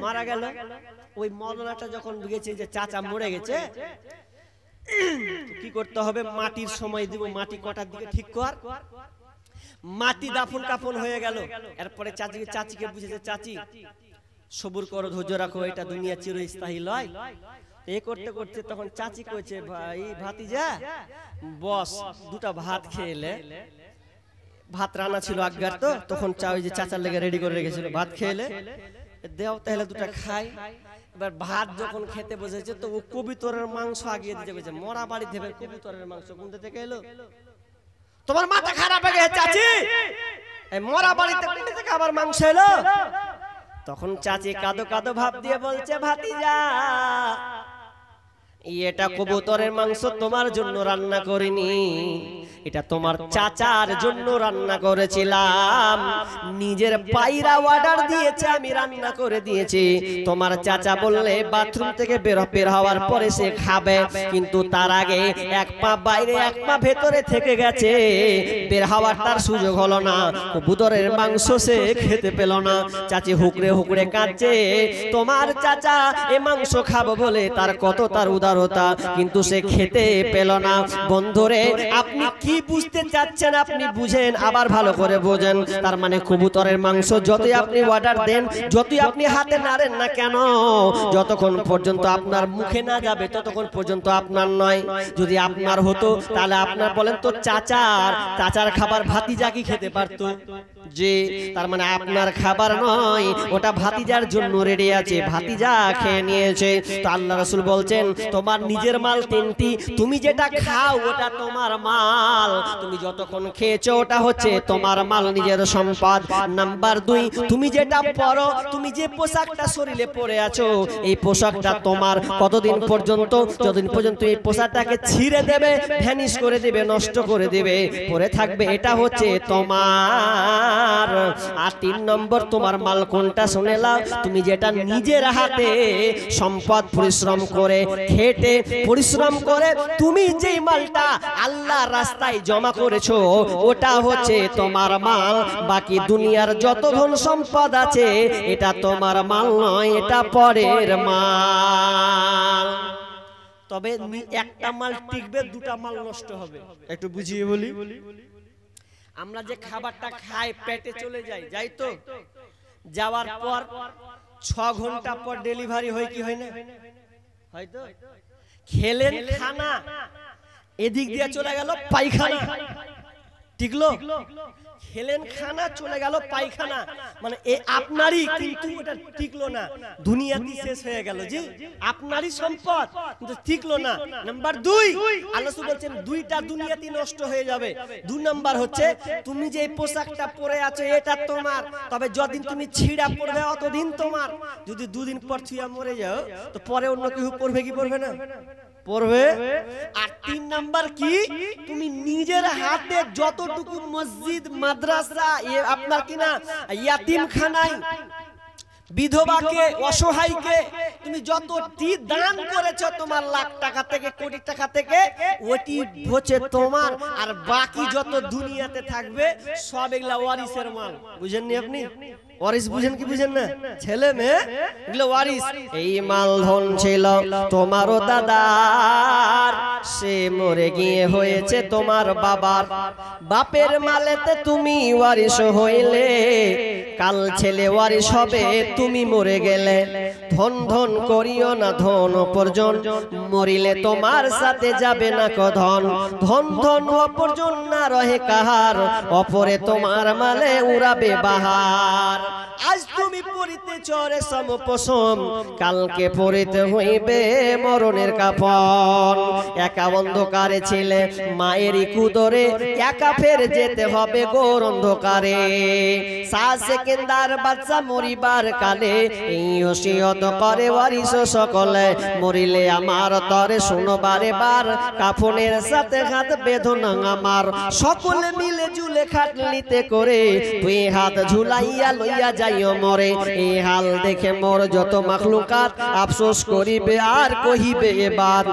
মারা গেল। ওই মরনাটা যখন বুঝেছে যে চাচা মরে গেছে, কি করতে হবে, মাটির সময় দিব, মাটি কটার দিকে ঠিক কর। মাটি দাফন কাফন হয়ে গেল। এরপরে চাচিকে বুঝেছে, চাচি সবুর করো, ধৈর্য রাখো, এটা দুনিয়া চিরস্থায়ী লয়। এই করতে করতে তখন চাচি কইছে, ভাই ভাতিজা বস দুটা ভাত খেলে, ভাত রান্না ছিল আজ্ঞার, তো তখন চা ওই যে চাচার লেগে রেডি করে রেখেছিল, ভাত খেলে দেও তাহলে দুটা খাই। এবার ভাত যখন খেতে বসেছে, তো ও কবুতরের মাংস আগিয়ে দিতে গেছে। মরা বাড়ি থেকে কবুতরের মাংস কোনটা থেকে এলো? তোমার মাথা খারাপ হয়ে গেছে চাচি, এই মরা বাড়িতে কোনটা থেকে আবার মাংস এলো? তখন চাচি কাঁদো কাঁদো ভাব দিয়ে বলছে, ভাতিজা এটা কবুতরের মাংস তোমার জন্য রান্না করিনি, এটা তোমার চাচার জন্য রান্না করেছিলাম। নিজের পায়রা অর্ডার দিয়েছে, আমি রান্না করে দিয়েছি। তোমার চাচা বললে বাথরুম থেকে বের হওয়ার পরে সে খাবে, কিন্তু তার আগে এক পা বাইরে এক পা ভেতরে থেকে গেছে, বের হওয়ার তার সুযোগ হলো না, কবুতরের মাংস সে খেতে পেল না। চাচি হুকড়ে হুকড়ে কাঁদছে, তোমার চাচা এ মাংস খাবো বলে তার কত তার উদারতা, কিন্তু সে খেতে পেল না। বন্ধুরে, আপনি কি বুঝতে চাচ্ছেন আপনি বুঝেন, আবার ভালো করে বোঝেন। তার মানে কবুতরের মাংস যতই আপনি অর্ডার দেন, যতই আপনি হাতে নাড়েন না কেন, যতক্ষণ পর্যন্ত আপনার মুখে না যাবে ততক্ষণ পর্যন্ত আপনার নয়। যদি আপনার হতো তাহলে আপনার বলেন তো চাচার খাবার ভাতিজা কি খেতে পারতো? যে তার মানে আপনার খাবার নয়, ওটা ভাতিজার জন্য রেডি আছে, ভাতিজা খেয়ে নিয়েছে। তো আল্লাহ রাসূল বলছেন, তোমার নিজের মাল তিনটি, তুমি যেটা খাও ওটা তোমার মাল, তুমি যতক্ষণ খেয়েছো ওটা হচ্ছে তোমার মাল, নিজের সম্পদ। নাম্বার 2, তুমি যেটা পরো, তুমি যে পোশাকটা শরীরে পরে আছো, এই পোশাকটা তোমার কতদিন পর্যন্ত? যতদিন পর্যন্ত এই পোশাকটাকে ছিঁড়ে দেবে, ভ্যানিশ করে দেবে, নষ্ট করে দেবে, পরে থাকবে, এটা হচ্ছে তোমার। আর 3 নম্বর তোমার মাল কোনটা শুনে নাও, তুমি যেটা নিজের হাতে সম্পদ পরিশ্রম করে খেটে পরিশ্রম করে তুমি যেই মালটা আল্লাহর রাস্তায় জমা করেছো, ওটা হচ্ছে তোমার মাল। বাকি দুনিয়ার যত ধন সম্পদ আছে এটা তোমার মাল নয়, এটা পরের মাল। তবে একটা মাল টিকবে, দুটা মাল নষ্ট হবে। একটু বুঝিয়ে বলি, আমরা যে খাবারটা খাই পেটে চলে যাই তো, যাওয়ার পর 6 ঘন্টা পর ডেলিভারি হয় কি হয় না? হয়তো খেলেন খানা, এদিক দিয়ে চলে গেল পায়খানা, টিকলো? খেলেন খানা, চলে গেল পায়খানা, মানে আপনারই, কিন্তু ওটা টিকলো না, দুনিয়াতে শেষ হয়ে গেল। জি, আপনারই সম্পদ কিন্তু টিকলো না। নাম্বার 2, আল্লাহ বলছেন দুইটা দুনিয়াতে নষ্ট হয়ে যাবে। 2 নাম্বার হচ্ছে, তুমি যে পোশাকটা পরে আছো এটা তোমার, তবে যতদিন তুমি ছিঁড়া পড়বে অতদিন তোমার। যদি 2 দিন পর ছুঁয়া মরে যাও, তো পরে অন্য কেউ পড়বে কি পড়বে না? পড়বে। আর 3 নাম্বার কি, তুমি নিজের হাতে যতটুকু মসজিদ, মাদ্রাসা, আপনার কিনা ইয়াতিমখানায় বিধবাকে, অসহায়কে তুমি যতটি দান করেছো তোমার লাখ টাকা থেকে, কোটি টাকা থেকে, ওটি হচ্ছে তোমার। আর বাকি যত দুনিয়াতে থাকবে সব এগুলা ওয়ারিসের মাল। বুঝেননি আপনি? ওয়ারিস বুঝেন কি বুঝেন না? ছেলে মেয়ে এগুলো ওয়ারিস। এই মাল ধন ছিল তোমারও দাদার, সে মরে গিয়ে হয়েছে তোমার বাবার। বাপের মালেতে তুমি ওয়ারিস হইলে, কাল ছেলে ওয়ারিস হবে তুমি মরে গেলে। ধন ধন করিও না ধন অপরজন, মরিলে তোমার সাথে যাবে না কধন। ধন ধন অপরজন না রহে কাহার, অপরে তোমার মালে উড়াবে বাহার। আজ তুমি পরিতেছ রেশম পশম, কালকে পরিতে হইবে মরণের কাফন। একা অন্ধকারে ছিলে মায়েরই কুদরে, একা ফের যেতে হবে গোর অন্ধকারে। সেকেন্দার বাচ্চা মরিবার কালে, এই ওসিয়ত করে ওয়ারিস সকলে। মরিলে আমার তরে শুনো বারে বার, কাফনের সাথে হাত বেঁধো আমার। সকলে মিলে ঝুলে খাটলিতে করে, তুই হাত ঝুলাইয়া লইয়া যাইও মরে। এই হাল দেখে মোর যত মাখলুকাত, আফসোস করিবে আর কহিবে এবার।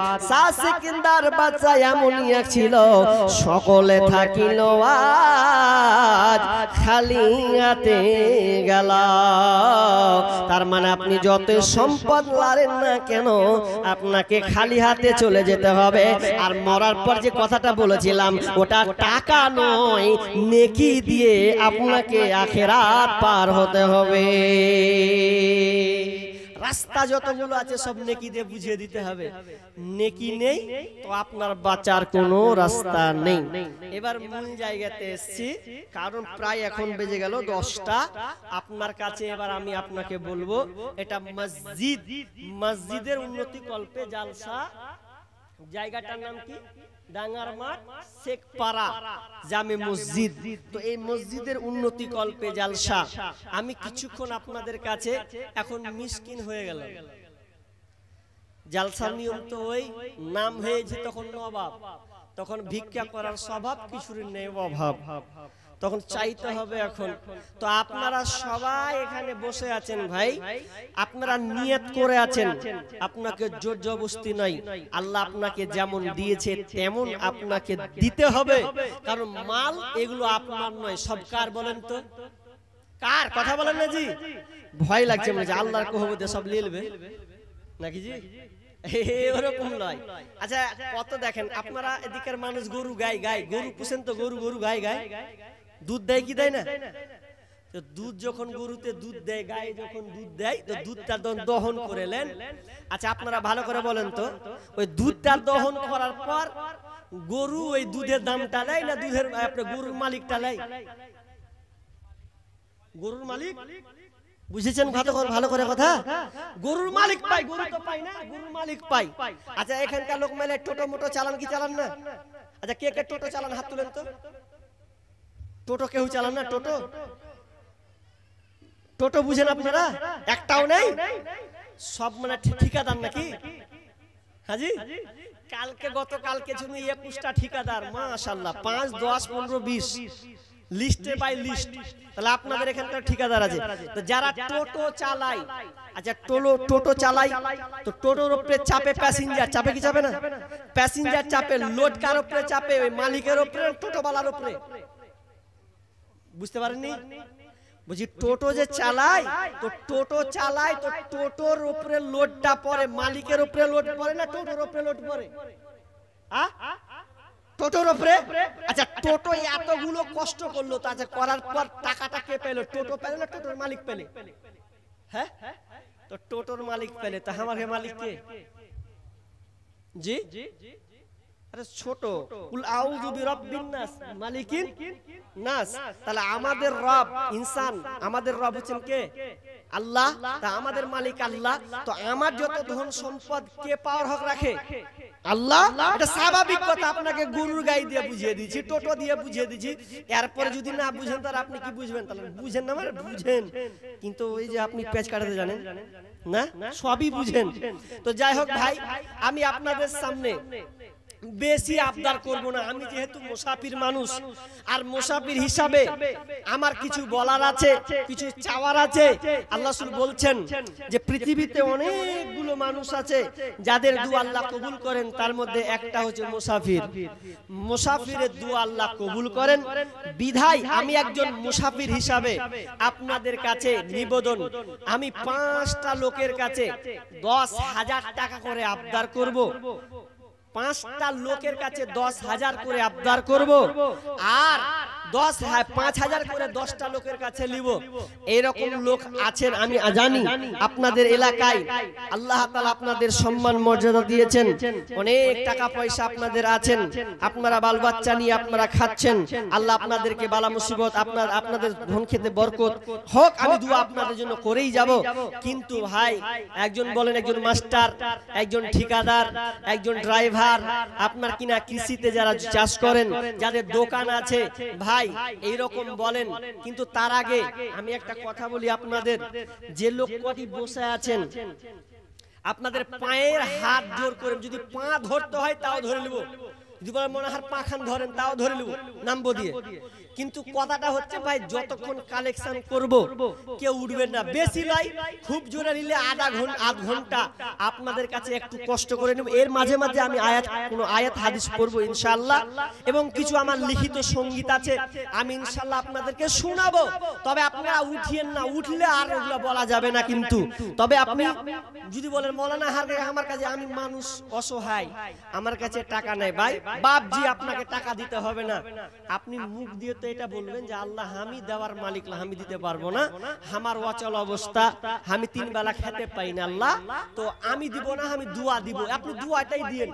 সেকেন্দার বাচ্চা এমনই এক ছিল, সকলে থাকিল আজ খালি হাতে গেল। তার মানে আপনি যত সম্পদ লারেন না কেন, আপনাকে খালি হাতে চলে যেতে হবে। আর মরার পর যে কথাটা বলেছিলাম, ওটা টাকা নয়, নেকি দিয়ে আপনাকে আখিরাত পার হতে হবে। রাস্তা যতগুলো আছে সব নেকি দিয়ে বুঝিয়ে দিতে হবে। নেকি নেই তো আপনার বাঁচার কোনো রাস্তা নেই। এবার মূল জায়গাতে এসেছি, কারণ প্রায় এখন বেজে গেল 10টা। আপনার কাছে এবার আমি আপনাকে বলবো, এটা মসজিদ, মসজিদের উন্নতি কল্পে জালসা। জায়গাটার নাম কি? ডাঙ্গার মাঠ, শেখপাড়া জামে মসজিদ। তো এই মসজিদের উন্নতি কল্পে জালসা। আমি কিছুক্ষণ আপনাদের কাছে, এখন মিসকিন হয়ে গেল। জালসার নিয়ম তো ওই নাম হয়েছে তখন নবাব, তখন ভিক্ষা করার স্বভাব, কিছুর নেই অভাব, তখন চাইতে হবে এখন। তো আপনারা সবাই এখানে বসে আছেন ভাই, আপনারা নিয়ত করে আছেন, আপনাকে জোর জবরদস্তি নাই। আল্লাহ আপনাকে যেমন দিয়েছে তেমন আপনাকে দিতে হবে, কারণ মাল এগুলো আপনার নয়, সব কার বলেন তো? কার? কথা বলেন না জি? ভয় লাগছে মনে হচ্ছে আল্লাহর কহবতে সব লিলবে নাকি জি? এরকম নয়। আচ্ছা কত দেখেন আপনারা, এদিকের মানুষ গরু গায়, গরু পুষেন তো, গরু গায় দুধ দেয় কি দেয় না? তো দুধ যখন গরুতে দুধ দেয়, গায়ে যখন দুধ দেয়, তো দুধটা দহন করে নেন। আচ্ছা আপনারা ভালো করে বলেন তো, ওই দুধটা দহন করার পর গরু ওই দুধের দামটা নেয় না দুধের আপনার গরুর মালিকটা নেয়? গরুর মালিক, বুঝেছেন ভালো করে কথা? গরুর মালিক পাই, গরু তো পাই না, গরুর মালিক পাই। আচ্ছা এখানকার লোক মেলে টোটো মোটো চালান কি চালান না? আচ্ছা কে কে টোটো চালান হাত তুলেন তো? টোটো কেউ চালান না? টোটো বুঝেন আপনারা? একটাও নেই, সব মানে ঠিকাদার নাকি? হাজি কালকে গতকালকে শুনি 21টা ঠিকাদার, মাশাআল্লাহ, 5, 10, 15, 20 লিস্টে বাই লিস্ট। তাহলে আপনাদের এখানকার ঠিকাদার আছে। তো যারা টোটো চালায়, আচ্ছা টোটো চালায়, তো টোটোর উপরে চাপে প্যাসেঞ্জার, চাপে কি চাপে না? প্যাসেঞ্জার চাপে, লোড কার উপরে চাপে? ওই মালিকের উপরে, টোটোওয়ালার উপরে। বুঝতে পারেননি? বুঝি টোটো যে চালায়, তো টোটোর উপরে লোডটা পড়ে, মালিকের উপরে লোড পড়ে না টোটোর উপরে লোড পড়ে? টোটোর উপরে। আচ্ছা টোটো এতগুলো কষ্ট করলো, তা আচ্ছা করার পর টাকাটা কে পেলো? টোটো পেলে না টোটোর মালিক পেলে? হ্যাঁ, তো টোটোর মালিক পেলে, তা আমার মালিক কে? জি আরে ছোট, কুল আউযু বিরাব্বিন নাস মালিকিন নাস। তাহলে আমাদের রব ইনসান, আমাদের রব হচ্ছেন কে? আল্লাহ। তা আমাদের মালিক আল্লাহ। তো আমার যত ধন সম্পদ কে পাওয়ার হক রাখে? আল্লাহ। এটা স্বাভাবিক কথা, আপনাকে গরুর গাই দিয়ে বুঝিয়ে দিয়েছি, টোটো দিয়ে বুঝিয়ে দিয়েছি। এরপরে যদি না বুঝেন তাহলে আপনি কি বুঝবেন? তাহলে বুঝেন না মানে বুঝেন, কিন্তু ওই যে আপনি পেঁচ কাটাতে জানেন না, সবই বুঝেন। তো যাই হোক ভাই, আমি আপনাদের সামনে বেশি আবদার করব না। আমি যেহেতু মুসাফির মানুষ, আর মুসাফির হিসাবে আমার কিছু বলার আছে, কিছু চাওয়ার আছে। আল্লাহ রাসূল বলছেন যে পৃথিবীতে অনেকগুলো মানুষ আছে যাদের দোয়া আল্লাহ কবুল করেন, তার মধ্যে একটা হচ্ছে মুসাফির। মুসাফিরের দোয়া আল্লাহ কবুল করেন। বিধায় আমি একজন মুসাফির হিসাবে আপনাদের কাছে নিবেদন, আমি 5টা লোকের কাছে 10,000 টাকা করে আবদার করব। 5টা লোকের কাছে 10,000 করে আবদার করব। আর 5,000 করে 10টা লোকের কাছে নিব, এরকম লোক আছেন আমি জানি আপনাদের এলাকায়। আল্লাহ তাআলা আপনাদের সম্মান মর্যাদা দিয়েছেন, অনেক টাকা পয়সা আপনাদের আছেন, আপনারা বাল বাচ্চা নিয়ে আপনারা খাচ্ছেন। আল্লাহ আপনাদেরকে বালা মুসিবত আপনাদের ধন খেতে বরকত হোক, আমি দোয়া আপনাদের জন্য করেই যাব। কিন্তু ভাই, একজন বলেন একজন মাস্টার, একজন ঠিকাদার, একজন ড্রাইভার, আপনার কিনা কৃষিতে যারা চাষ করেন, যাদের দোকান আছে, ভাই এইরকম বলেন। কিন্তু তার আগে আমি একটা কথা বলি আপনাদের, যে লোক কটি বসে আছেন, আপনাদের পায়ের হাত জোর করে, যদি পা ধরতে হয় তাও ধরে নেব, যদি বলেন মনে হয় পা খান ধরেন তাও ধরে নেব, নামবো দিয়ে। কিন্তু কথাটা হচ্ছে ভাই, যতক্ষণ কালেকশন করব কেউ উঠবেন না, বেশি নয়, খুব জোরে নিলে আধ ঘন্টা আপনাদের কাছে একটু কষ্ট করে নেব। এর মাঝে মাঝে আমি কোনো আয়াত হাদিস পড়বো ইনশাআল্লাহ, এবং কিছু আমার লিখিত সঙ্গীত আছে, আমি ইনশাআল্লাহ আপনাদেরকে শোনাবো। তবে আপনারা উঠিয়েন না, উঠলে আর ওগুলো বলা যাবে না। কিন্তু তবে আপনি যদি বলেন মৌলানা আমার কাছে, আমি মানুষ অসহায়, আমার কাছে টাকা নেই, ভাই বাপজি আপনাকে টাকা দিতে হবে না, আপনি মুখ দিয়ে এটা বলবেন যে আল্লাহ আমি দেওয়ার মালিক না, আমি দিতে পারবো না, আমার অচল অবস্থা, আমি 3 বেলা খেতে পাই না, আল্লাহ তো আমি দিব না, আমি দোয়া দিব। আপনি দোয়াটাই দিয়েন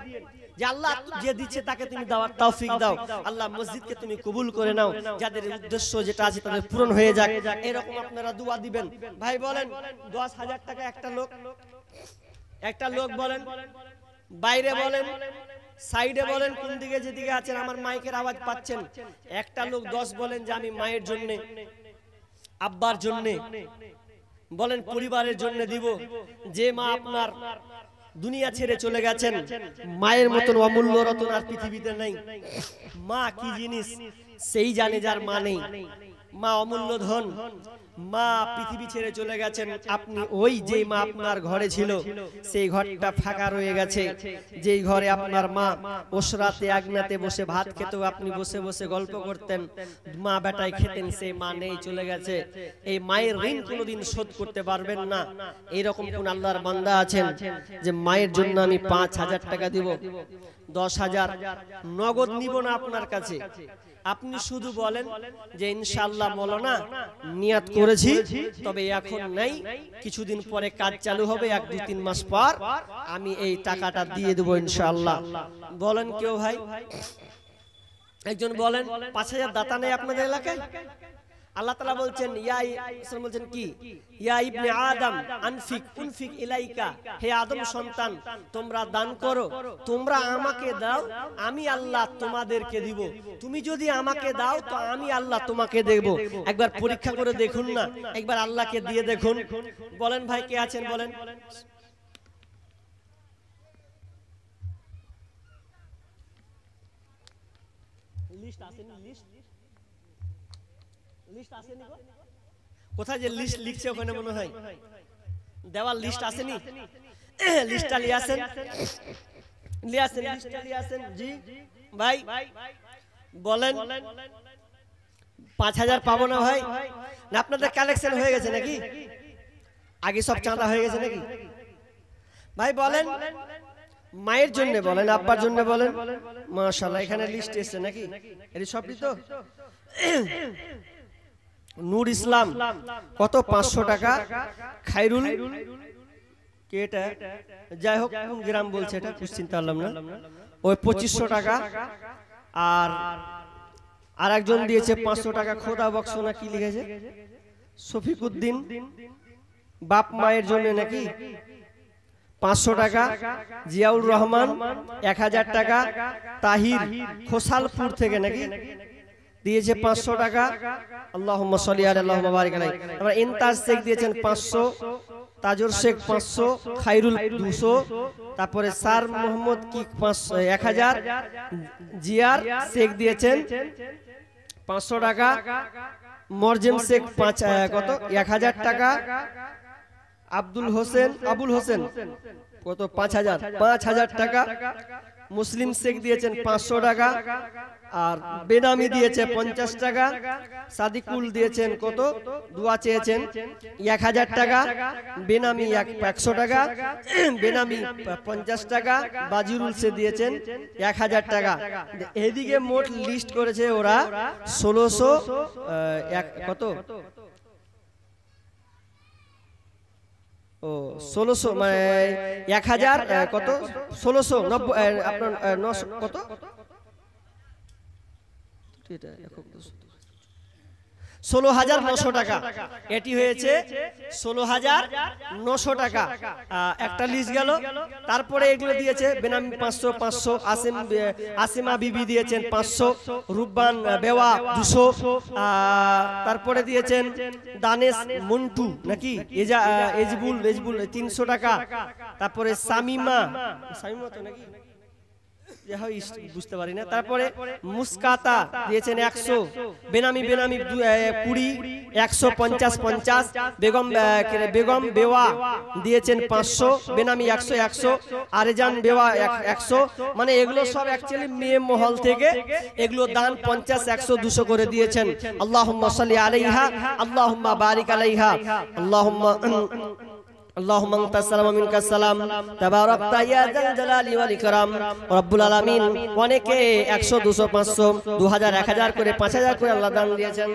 যে আল্লাহ যে দিচ্ছে তাকে তুমি দেওয়ার তৌফিক দাও, আল্লাহ মসজিদকে তুমি কবুল করে নাও, যাদের উদ্দেশ্য যেটা আছে তাদের পূরণ হয়ে যাক, এরকম আপনারা দোয়া দিবেন। ভাই বলেন 10,000 টাকা একটা লোক বলেন, বাইরে বলেন, সাইডে বলেন, কোন দিকে যেদিকে আছেন, আমার মাইকের আওয়াজ পাচ্ছেন, একটা লোক 10 বলেন যে আমি মায়ের জন্য, আব্বার জন্য, বলেন পরিবারের জন্য দিব। যে মা আপনার দুনিয়া ছেড়ে চলে গেছেন, মায়ের মতন অমূল্য রতন আর পৃথিবীতে নেই। মা কি জিনিস সেই জানে যার মা নেই, মা অমূল্য ধন, মা পৃথিবী ছেড়ে চলে গেছেন। আপনি ওই যে মা আপনার ঘরে ছিল, সেই ঘরটা ফাঁকা রয়ে গেছে, যেই ঘরে আপনার মা ওসরাতে আগনাতে বসে ভাত খেত, আপনি বসে বসে গল্প করতেন, মা বেটায় খেতেন, সেই মা নেই, চলে গেছে। এই মায়ের ঋণ কোনোদিন শোধ করতে পারবেন না। এইরকম কোন আল্লাহর বান্দা আছেন যে মায়ের জন্য আমি 5,000 টাকা দিব, 10,000 নগদ নিব না আপনার কাছে, আপনি শুধু বলেন যে ইনশাআল্লাহ মৌলানা নিয়াত করেছি, তবে এখন নাই, কিছুদিন পরে কাজ চালু হবে, 1-2-3 মাস পর আমি এই টাকাটা দিয়ে দেবো ইনশাআল্লাহ। বলেন কেউ ভাই, একজন বলেন 5,000 দাতা নেই আপনাদের এলাকায়? আল্লাহ তাআলা বলছেন বলছেন কি, ইয়া ইবনে আদম উনফিক ইলাইকা, হে আদম সন্তান তোমরা দান করো, তোমরা আমাকে দাও, আমি আল্লাহ তোমাদেরকে দিব। তুমি যদি আমাকে দাও তো আমি আল্লাহ তোমাকে দেব। একবার পরীক্ষা করে দেখুন না, একবার আল্লাহকে দিয়ে দেখুন। বলেন ভাই কে আছেন বলেন? লিস্ট আসেনি, লিস্ট আসেনি, কোথায় যে লিস্ট লিখছে ওখানে মনে হয় দেওয়ার লিস্ট আসেনি, লিস্টটা নিয়ে আসেন, লিস্টটা নিয়ে আসেন। জি ভাই বলেন 5,000 পাবো না ভাই? না আপনাদের কালেকশন হয়ে গেছে নাকি? আগে সব চাঁদা হয়ে গেছে নাকি? ভাই বলেন মায়ের জন্য বলেন, আব্বার জন্য বলেন। মাশাআল্লাহ, এখানে লিস্ট এসেছে নাকি? এর সবই তো। নূর ইসলাম কত? 500 টাকা। খায়রুল কে এটা? যাই হোক, কোন গ্রাম বলছে এটা চিন্তা করলাম না। ওই 2500 টাকা। আর একজন দিয়েছে 500 টাকা, খোদা বক্স না কি লিখেছে, শফিকুদ্দিন, বাপ মায়ের জন্য নাকি 500 টাকা। জিয়াউর রহমান 1000 টাকা। তাহির খোসালপুর থেকে নাকি দিয়েছে 500 টাকা। আল্লাহুম্মা সাল্লি আলা আল্লাহুম্মা বারিক আলাইহি। আমরা ইনতাজ শেখ দিয়েছেন 500, তাজুর শেখ 500, খায়রুল 200, তারপরে সার মোহাম্মদ কি 1000, জিয়ার শেখ দিয়েছেন 500 টাকা, মরজেম শেখ কত 1000 টাকা, আবুল হোসেন কত 5000 টাকা, মুসলিম শেখ দিয়েছেন 500 টাকা, আর বেনামি দিয়েছে 50 টাকা, সাদিকুল দিয়েছেন কত, দোয়া চেয়েছেন 1000 টাকা, বেনামি 100 টাকা, বেনামি 50 টাকা, বাজিরুল সে দিয়েছেন 1000 টাকা। এদিকে মোট লিস্ট করেছে ওরা 1600 কত, ও 1600 মানে 1000 কত 1690 আপনার 900 কত, 16,900 টাকা। এটি হয়েছে 16,900 টাকা। একটা লিস্ট গেল। তারপরে এগুলো দিয়েছে বেনামি 500, আসিমা বিবি দিয়েছেন 500, রুব্বান বেওয়া 200, তারপরে দিয়েছেন দানেশ মন্টু নাকি এজবুল 300 টাকা। তারপরে সামিমা তো নাকি বুঝতে পারি না। তারপরে মুস্কাতা দিয়েছেন 100, বেনামি 20, 150, বেগম বেওয়া দিয়েছেন 500, বেনামি 100, আরেজান বেওয়া 100। মানে এগুলো সব অ্যাকচুয়ালি মেয়ে মহল থেকে এগুলো দান 50, 100, 200 করে দিয়েছেন। আল্লাহুম্মা সাল্লি আলাইহা, আল্লাহুম্মা বারিক আলাইহা, আল্লাহুম্মা اللهم انت السلام ومنك السلام تباركت يا ذا الجلال والاكرام রব্বুল আলামিন। অনেকে 100, 200, 500, 2000, 1000 করে 5000 করে আল্লাহ দান দিয়েছেন।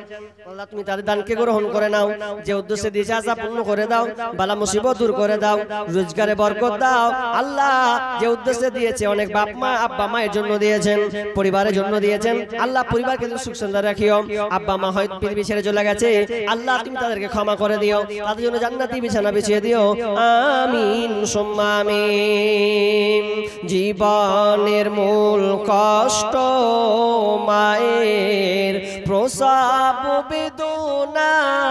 আল্লাহ তুমি তাদের দানকে গ্রহণ করে নাও, যে উদ্দেশ্যে দিয়েছে আশা পূর্ণ করে দাও, বালা মুসিবত দূর করে দাও, রোজগারে বরকত দাও। আল্লাহ যে উদ্দেশ্যে দিয়েছে, অনেক বাপ মা আব্বা মায়ের জন্য দিয়েছেন, পরিবারের জন্য দিয়েছেন, আল্লাহ পরিবারকে তুমি সুখ শান্তি রাখিও। আব্বা মা হয়তো পৃথিবী ছেড়ে চলে গেছে, আল্লাহ তুমি তাদেরকে ক্ষমা করে দিও, তাদের জন্য জান্নাতি বিছানা বিছিয়ে দিও। আমিন সুম্মা আমিন। জীবনের মূল কষ্ট মায়ের প্রসব বেদনায়,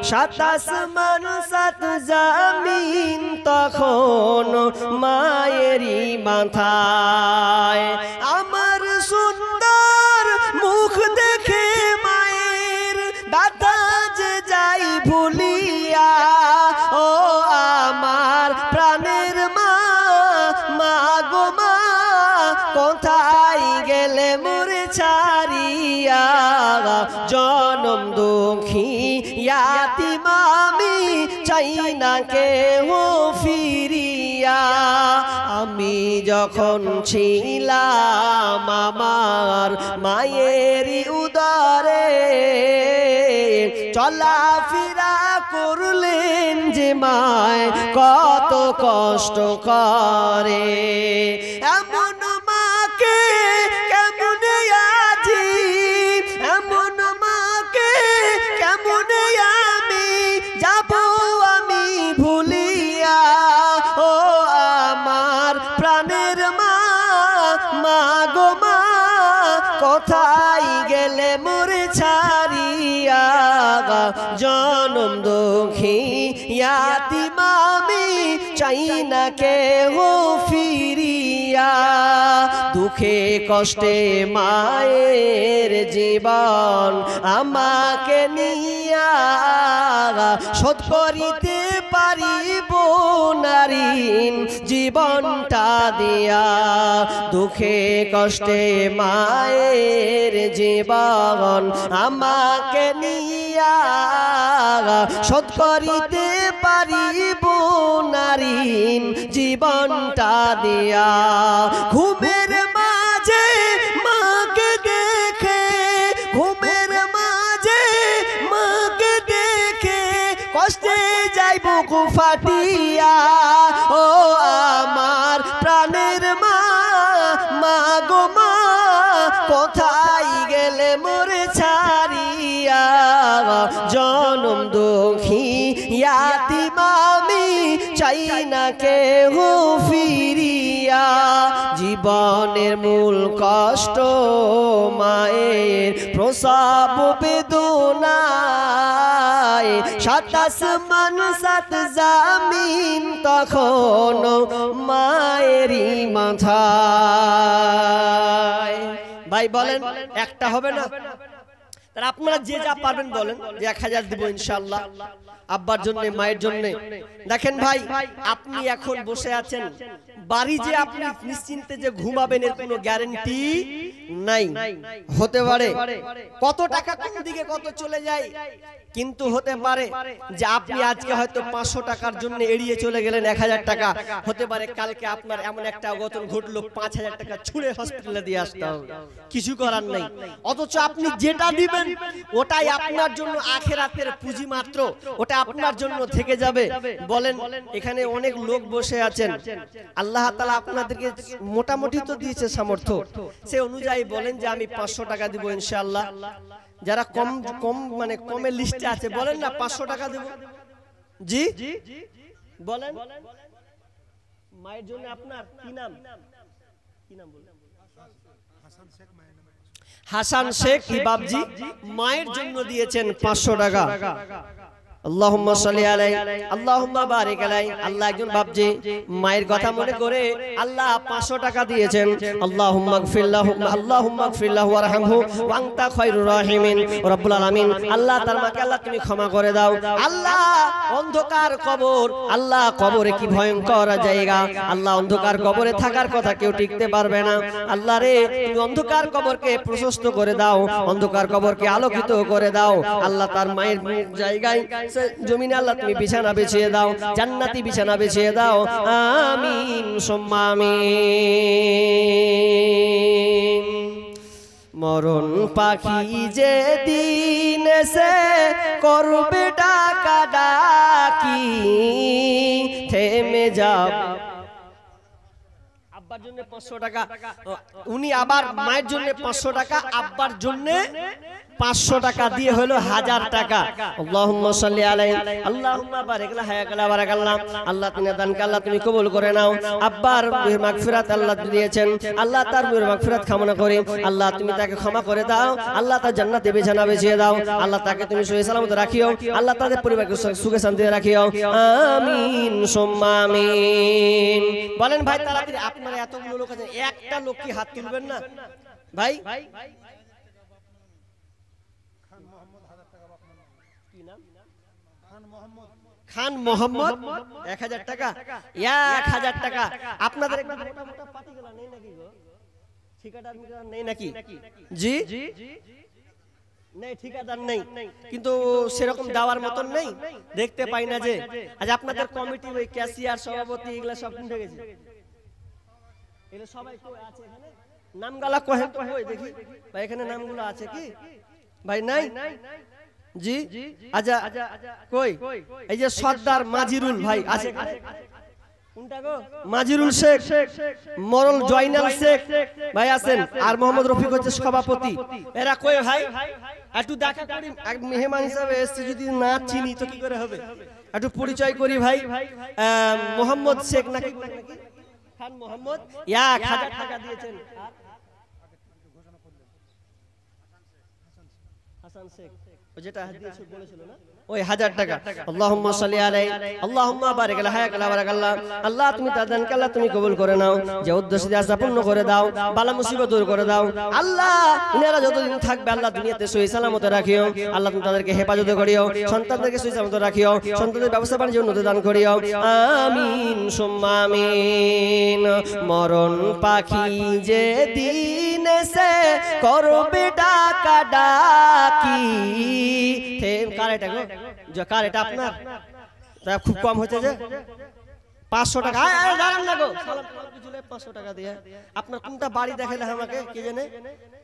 7 আসমান 7 জমিন তখন মায়েরই মাথায়। আমার সুন্দর মুখ দেখে মায়ের ব্যথা যে যাই ভুলিয়া, ও আমার প্রাণের মা, মা গো মা কোথায় গেলে মোরে ছাড়িয়া, জনম দুঃখী ইয়াতিম আমি চাই না কেহ ফিরিয়া। আমি যখন ছিলাম আমার মায়েরই উদরে, চলাফেরা করলেন যে মায় কত কষ্ট করে। এমন মাকে কেমনে আজি, এমন মাকে কেমনে আমি যাব আমি ভুলিয়া, ও আমার প্রাণের মা, মা গো মা কোথায় গেলে মোরে ছাড়িয়া, জনম দুঃখী ইয়াতিম আমি চাই না কেহ ফিরিয়া। দুঃখে কষ্টে মায়ের জীবন আমাকে নিয়া, শোধ করিতে পারিব নারীন জীবনটা দিয়া। দুঃখে কষ্টে মায়ের জীবন আমাকে নিয়া, শোধ করিতে পারিব নারীন জীবনটা দিয়া। ঘুমের মাঝে মাকে দেখে, ঘুমের মাঝে মাকে দেখে কষ্টে যাইব ফাটিয়া, ও আমার প্রাণের মা, মা গো মা কোথায় গেলে মোরে ছাড়িয়া, জনম দুঃখী ইয়াতিম আমি চাই না কেহ ফিরিয়া। জীবনের মূল কষ্ট মায়ের প্রসব বেদনায়, 7 আসমান 7 জমিন তখন মায়েরই মাথায়। ভাই বলেন একটা হবে না? তাহলে আপনারা যে যা পারবেন বলেন, যে 1000 দিব ইনশাআল্লাহ আব্বার জন্য, মায়ের জন্য। দেখেন ভাই, আপনি এখন বসে আছেন, বাড়ি যে আপনি নিশ্চিন্তে যে ঘুমাবেন এর কোনো গ্যারান্টি নাই। হতে পারে কত টাকা কোন দিকে কত চলে যায়, কিন্তু হতে পারে যে আপনি আজকে হয়তো 500 টাকার জন্য এড়িয়ে চলে গেলেন 1000 টাকা, হতে পারে কালকে আপনার এমন একটা অঘটন ঘটলো 5000 টাকা ছুঁড়ে হসপিটালে দিয়ে আসতে হবে, কিছু করার নেই। অথচ আপনি যেটা দিবেন ওটাই আপনার জন্য আখিরাতের পুঁজি মাত্র, ওটা আপনার জন্য থেকে যাবে। বলেন এখানে অনেক লোক বসে আছেন, আল্লাহ তাআলা আপনাদেরকে মোটামুটি তো দিয়েছে সামর্থ্য, সে অনুযায়ী বলেন যে আমি 500 টাকা দিব ইনশাআল্লাহ। যারা কম কম মানে কমের লিস্টে আছে বলেন না 500 টাকা দেব। জি বলেন। মায়ের জন্য আপনার কি নাম, কি নাম বলেন? হাসান শেখ ইবাবজি মায়ের জন্য দিয়েছেন 500 টাকা। আল্লাহুম্মা সাল্লি আলাইহি আল্লাহুম্মা বারিক আলাইহি। আল্লাহ একজন বাপজি মায়ের কথা মনে করে আল্লাহ 500 টাকা দিয়েছেন। আল্লাহুম্মা গফিরলাহু আল্লাহুম্মা গফিরলাহু ওয়ারহামহু ওয়া আনতা খায়রুর রাহিমিন। রব্বুল আলামিন আল্লাহ তার মাকে আল্লাহ তুমি ক্ষমা করে দাও। আল্লাহ অন্ধকার কবর, আল্লাহ কবরে কি ভয়ঙ্কর জায়গা, আল্লাহ অন্ধকার কবরে থাকার কথা কেউ টিকতে পারবে না। আল্লাহ রে তুমি অন্ধকার কবরকে প্রশস্ত করে দাও, অন্ধকার কবরকে আলোকিত করে দাও। আল্লাহ তার মায়ের জায়গায় জমিনে আল্লাহ তুমি বিছানা বিছিয়ে দাও, জান্নাতি বিছানা বিছিয়ে দাও। আমিন সুম্মা আমিন। মরণ পাখি যে দিন এসে করবে ডাকা ডাকি, থেমে যাও। আব্বার জন্য 500 টাকা, উনি আবার মায়ের জন্য 500 টাকা, আব্বার জন্য 500 টাকা দিয়ে হলো 1000 টাকা। আল্লাহুম্মা সাল্লি আলাইহি আল্লাহুম্মা বারিক আলাইহি হায়াকাল্লাহ বারাকাল্লাহ। আল্লাহ তুমি দানকে আল্লাহ তুমি কবুল করে নাও। আব্বার মাগফিরাত আল্লাহ দিয়েছেন, আল্লাহ তার মাগফিরাত কামনা করি। আল্লাহ তুমি তাকে ক্ষমা করে দাও, আল্লাহ তার জান্নাতে বিছানা বিছিয়ে দাও। আল্লাহ তাকে তুমি সহি সালামত রাখিও, আল্লাহ তাদের পরিবারকে সুখে শান্তিতে রাখিও। আমিন সুম্মা আমিন। বলেন ভাই তাড়াতাড়ি, আপনারা এতগুলো লোক আছেন, একটা লোক কি হাত তুলবেন না ভাই? খান মোহাম্মদ 1000 টাকা, 1000 টাকা। আপনাদের একটু মোটা মোটা পাটিগুলো নেই নাকি গো? ঠিকাদার মিটার নেই নাকি? জি নেই, ঠিকাদার নেই, কিন্তু সেরকম দেওয়ার মতন নেই, দেখতে পাই না যে। আজ আপনাদের কমিটি ওই ক্যাশিয়ার সভাপতি এগুলা সব উঠে গেছে, এগুলো সবাই কই আছে এখানে? নামগালা কহেন তো কই দেখি ভাই, এখানে নামগুলো আছে কি ভাই? নাই জি। আচ্ছা কই এই যে সর্দার মাজিরুল ভাই আছে কোনটা গো? মাজিরুল শেখ, মরল জয়নাল শেখ ভাই আছেন, আর মোহাম্মদ রফিক হচ্ছে সভাপতি। এরা কই ভাই? একটু দেখা করি, এক মেহমান হিসাবে এসেছি, যদি না চিনি তো কি করে হবে? একটু পরিচয় করি ভাই। মোহাম্মদ শেখ নাকি খান মোহাম্মদ 1000 টাকা দিয়েছেন। হাসান শেখ যেটা দিয়েছে বলেছিল না, ওই 1000 টাকা। আল্লাহুম্মা সাল্লি আলাইহি আল্লাহুম্মা বারিক আলাইহি হায়াকাল্লাহ বারাকাল্লাহ। আল্লাহ তুমি তার দানকে আল্লাহ তুমি কবুল করে নাও, যে উদ্দেশ্য দিয়ে আশা পূর্ণ করে দাও, বালা মুসিবত দূর করে দাও। আল্লাহ ইনারা যতদিন থাকবে আল্লাহ দুনিয়াতে সহি সালামতে রাখিও। আল্লাহ তুমি তাদেরকে হেফাজত করিও, সন্তানদেরকে সহি সালামতে রাখিও, সন্তানদের ব্যবসা বাণিজ্য উন্নতি দান করিও। আমিন সুম্মা আমিন। মরণ পাখি যে দিন এসে করবে ডাকা ডাকি, কার এটা গো? কার এটা? আপনার খুব কম হচ্ছে যে 500 টাকা। দাঁড়ান না গো, 500 টাকা দিয়ে আপনার কোনটা বাড়ি দেখালে আমাকে কি জানে?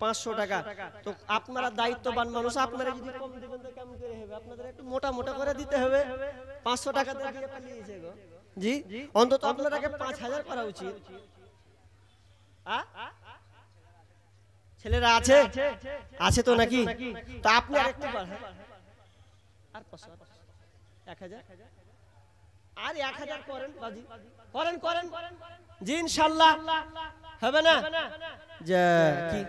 500 টাকা। তো আপনারা দায়িত্ববান মানুষ, আপনারা যদি কম দিবেন তো কেমন করে হবে? আপনাদের একটু মোটা মোটা করে দিতে হবে। 500 টাকা দিয়ে পালিয়েছে গো জি। অন্তত আপনারাকে 5000 করা উচিত। ছেলেরা আছে আছে তো নাকি? তো আপনি আরেকটু বাড়ান, আর 1000 আর 1000 করেন বাজি, করেন করেন জি, ইনশাআল্লাহ হবে না? যে কি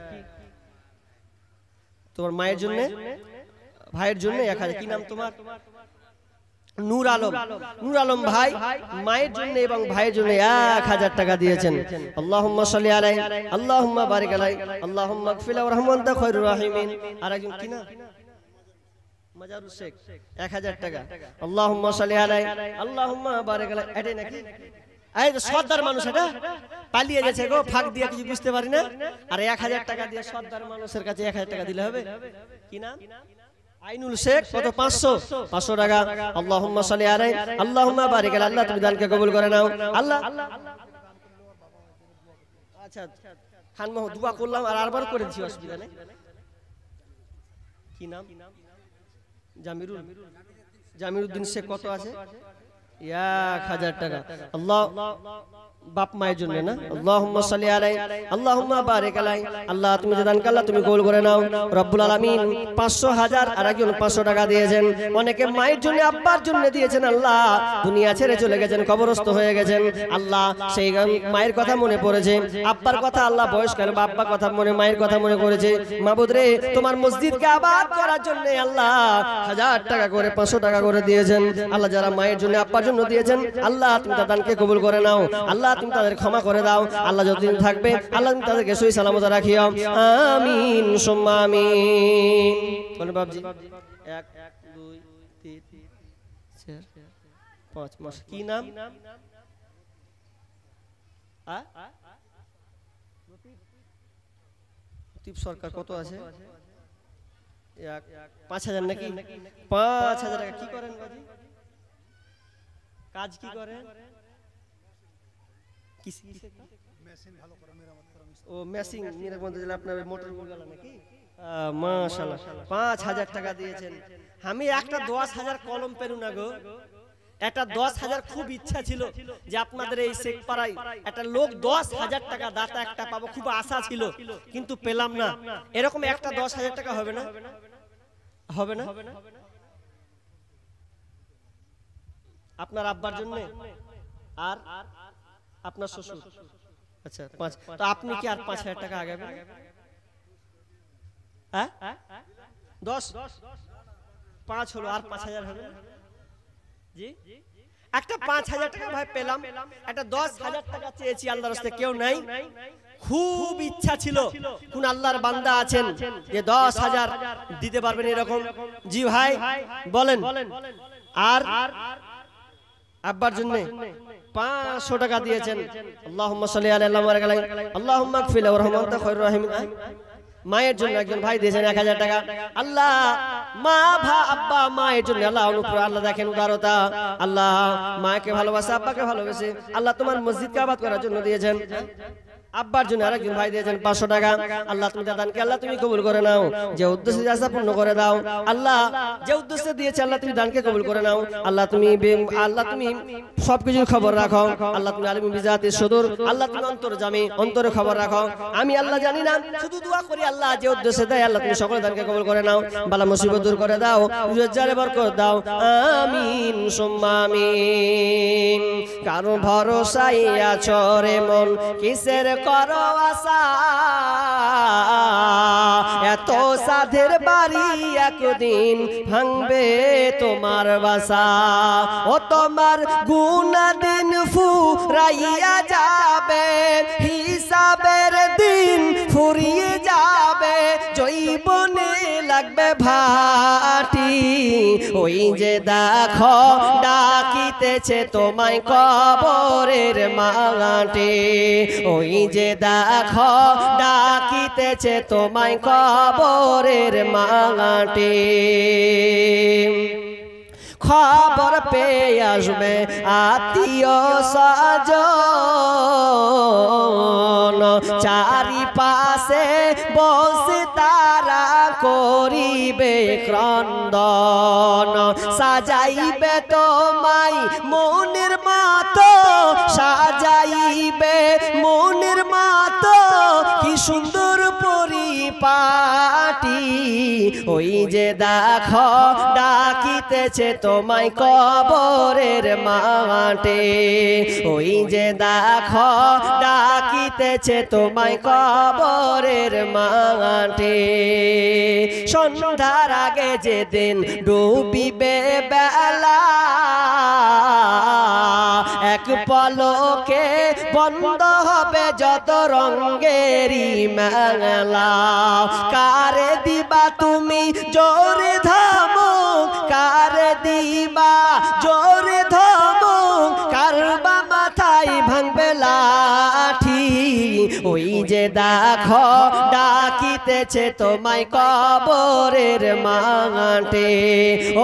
তোমার মায়ের জন্য, ভাইয়ের জন্য 1000। কি নাম তোমার? নূর আলম। নূর আলম ভাই মায়ের জন্য এবং ভাইয়ের জন্য 1000 টাকা দিয়েছেন। আল্লাহুম্মা সাল্লি আলাইহি আল্লাহুম্মা বারিক আলাইহি আল্লাহুম্মা গফির লাহু ওয়ারহামহু আনতা খায়রুর রাহিমিন। আর একজন কি না? মাজারুল শেখ 1000 টাকা। আল্লাহুম্মা সাল্লি আলাইহি আল্লাহুম্মা বারিক আলাইহি। এটাই নাকি? এই সর্দার মানুষ এটা পালিয়ে গেছে গো, ফাঁক দিয়ে কিছু বুঝতে পারি না। আর 1000 টাকা দিয়ে সর্দার মানুষের কাছে 1000 টাকা দিলে হবে? কি নাম? আইনুল শেখ। কত? 500 টাকা। আল্লাহুম্মা সাল্লি আলাইহি আল্লাহুম্মা বারিক আলাইহি। আল্লাহ তুমি দানকে কবুল করে নাও আল্লাহ। আচ্ছা খান মাহ দোয়া করলাম আর আরবার করে দিছি, অসুবিধা নেই। কি নাম? জামিরুদ্দিন শেখ। কত আছে? 1000 টাকা। আল্লাহ বাপ মায়ের জন্য না। আল্লাহুম্মা সাল্লি আলাইহি আল্লাহুম্মা বারিক আলাইহি। আল্লাহ তুমি যে দান করলা তুমি কবুল করে নাও রব্বুল আলামিন। 500 1000 আর একজন 500 টাকা দিয়েছেন। অনেকে মায়ের জন্য আব্বার জন্য দিয়েছেন। আল্লাহ দুনিয়া ছেড়ে চলে গেছেন, কবরস্থ হয়ে গেছেন। আল্লাহ সেই মায়ের কথা মনে পড়েছে, আব্বার কথা। আল্লাহ বয়সকাল আব্বার কথা মনে, মায়ের কথা মনে করেছে। মাবুদ রে তোমার মসজিদকে আবাদ করার জন্য আল্লাহ 1000 টাকা করে 500 টাকা করে দিয়েছেন। আল্লাহ যারা মায়ের জন্য আব্বার জন্য দিয়েছেন আল্লাহ তুমি তাদের দানকে কবুল করে নাও। আল্লাহ তুমি তাদের ক্ষমা করে দাও। আল্লাহ যতদিন থাকবে আল্লাহ তুমি তাদেরকে সহি সালামত রাখিও। আমিন সুম্মা আমিন। কোন বাবজি? 1 2 3 4 5 মাস। কি নাম? লতিফ সরকার। কত আছে? 5000 নাকি? 5000 টাকা। কি করেন বাজি? কাজ কি করেন? ও মেশিন মেরামত দিলে আপনার মোটর গেল নাকি? মাশাআল্লাহ 5000 টাকা দিয়েছেন। আমি একটা 10000 কলম পেরু না গো। একটা 10000 খুব ইচ্ছা ছিল যে আপনাদের এই শেখপাড়ায় একটা লোক 10000 টাকা দাতা একটা পাবো, খুব আশা ছিল, কিন্তু পেলাম না। এরকম একটা 10000 টাকা হবে না? হবে না? আপনার আব্বার জন্য আর আপনার শ্বশুর। আচ্ছা 5। তো আপনি কি আর 5000 টাকা আগাবেন? হ্যাঁ 10 5 হলো, আর 5000 হবে জি। একটা 5000 টাকা ভাই পেলাম, একটা 10000 টাকা চেয়েছি আল্লাহর রাস্তায়, কেউ নাই। খুব ইচ্ছা ছিল কোন আল্লাহর বান্দা আছেন যে 10000 দিতে পারবেন এরকম? জি ভাই বলেন। আর আব্বার জন্য 500 টাকা দিয়েছেন। আল্লাহুম্মা সাল্লি আলাইহি ওয়া বারিক আলাইহি আল্লাহুম্মা গফির ওয়া রহমান তা খায়রুর রাহিমিন। মায়ের জন্য একজন ভাই দিয়েছেন 1000 টাকা। আল্লাহ মা আব্বা মায়ের জন্য আল্লাহ অনুগ্রহ, আল্লাহ দেখেন উদারতা। আল্লাহ মাকে ভালোবাসে, আব্বাকে ভালোবাসে। আল্লাহ তোমার মসজিদকে আবাদ করার জন্য দিয়েছেন। আব্বার জন্য আরেকজন ভাই দিয়েছেন 500 টাকা। আল্লাহ তুমি দানকে আল্লাহ তুমি কবুল করে নাও, যে উদ্দেশ্যে আশা পূর্ণ করে দাও। আল্লাহ যে উদ্দেশ্যে দিয়েছে আল্লাহ তুমি দানকে কবুল করে নাও। আল্লাহ তুমি সবকিছুর খবর রাখো। আল্লাহ তুমি আলিম বিজাতির সুদূর, আল্লাহ তুমি অন্তর্যামী, অন্তরে খবর রাখো। আমি আল্লাহ জানি না, শুধু দোয়া করি আল্লাহ যে উদ্দেশ্যে দেয় আল্লাহ তুমি সকলের দানকে কবুল করে নাও। বালা মুসিবত দূর করে দাও, রোজগারে বরকত দাও। আমিন সুম্মা আমিন। কারো ভরসাই আছো রে মন, কিসের করো আশা? এত সাধের বাড়ি একদিন ভাঙবে তোমার বাসা। ও তোমার গুনাহ দিন ফুরাইয়া যাবে, হিসাবের দিন ফুরিয়ে যাবে, জৈবনে লাগবে ভাটি। ওই যে দেখো ডাকিতেছে তোমায় কবরের মাটি। ওই যে দেখো ডাকিতেছে তোমায় কবরের মাটি। খবর পেয়ে আসবে আত্মীয় স্বজন, চারিপাশে বসে তারা করিবে ক্রন্দন। সাজাইবে তোমায় মনের মতো, সাজাইবে মনের মতো, কি সুন্দর পরিপাটি। ওই যে দেখো ডাকিতেছে তোমায় কবরের মাঠে। ওই যে দেখো ডাকিতেছে তোমায় কবরের মাঠে। সন্ধ্যার আগে যেদিন ডুবিবে বেলা, এক পলকে বন্ধ হবে যত রঙেরই মেলা। কারে দিবা তুমি জোরে ধমক, কারে দিবা জোরে ধমক, কারবা মাথায় ওই যে দেখো ডাকিতেছে তোমায় কবরের মাঠে,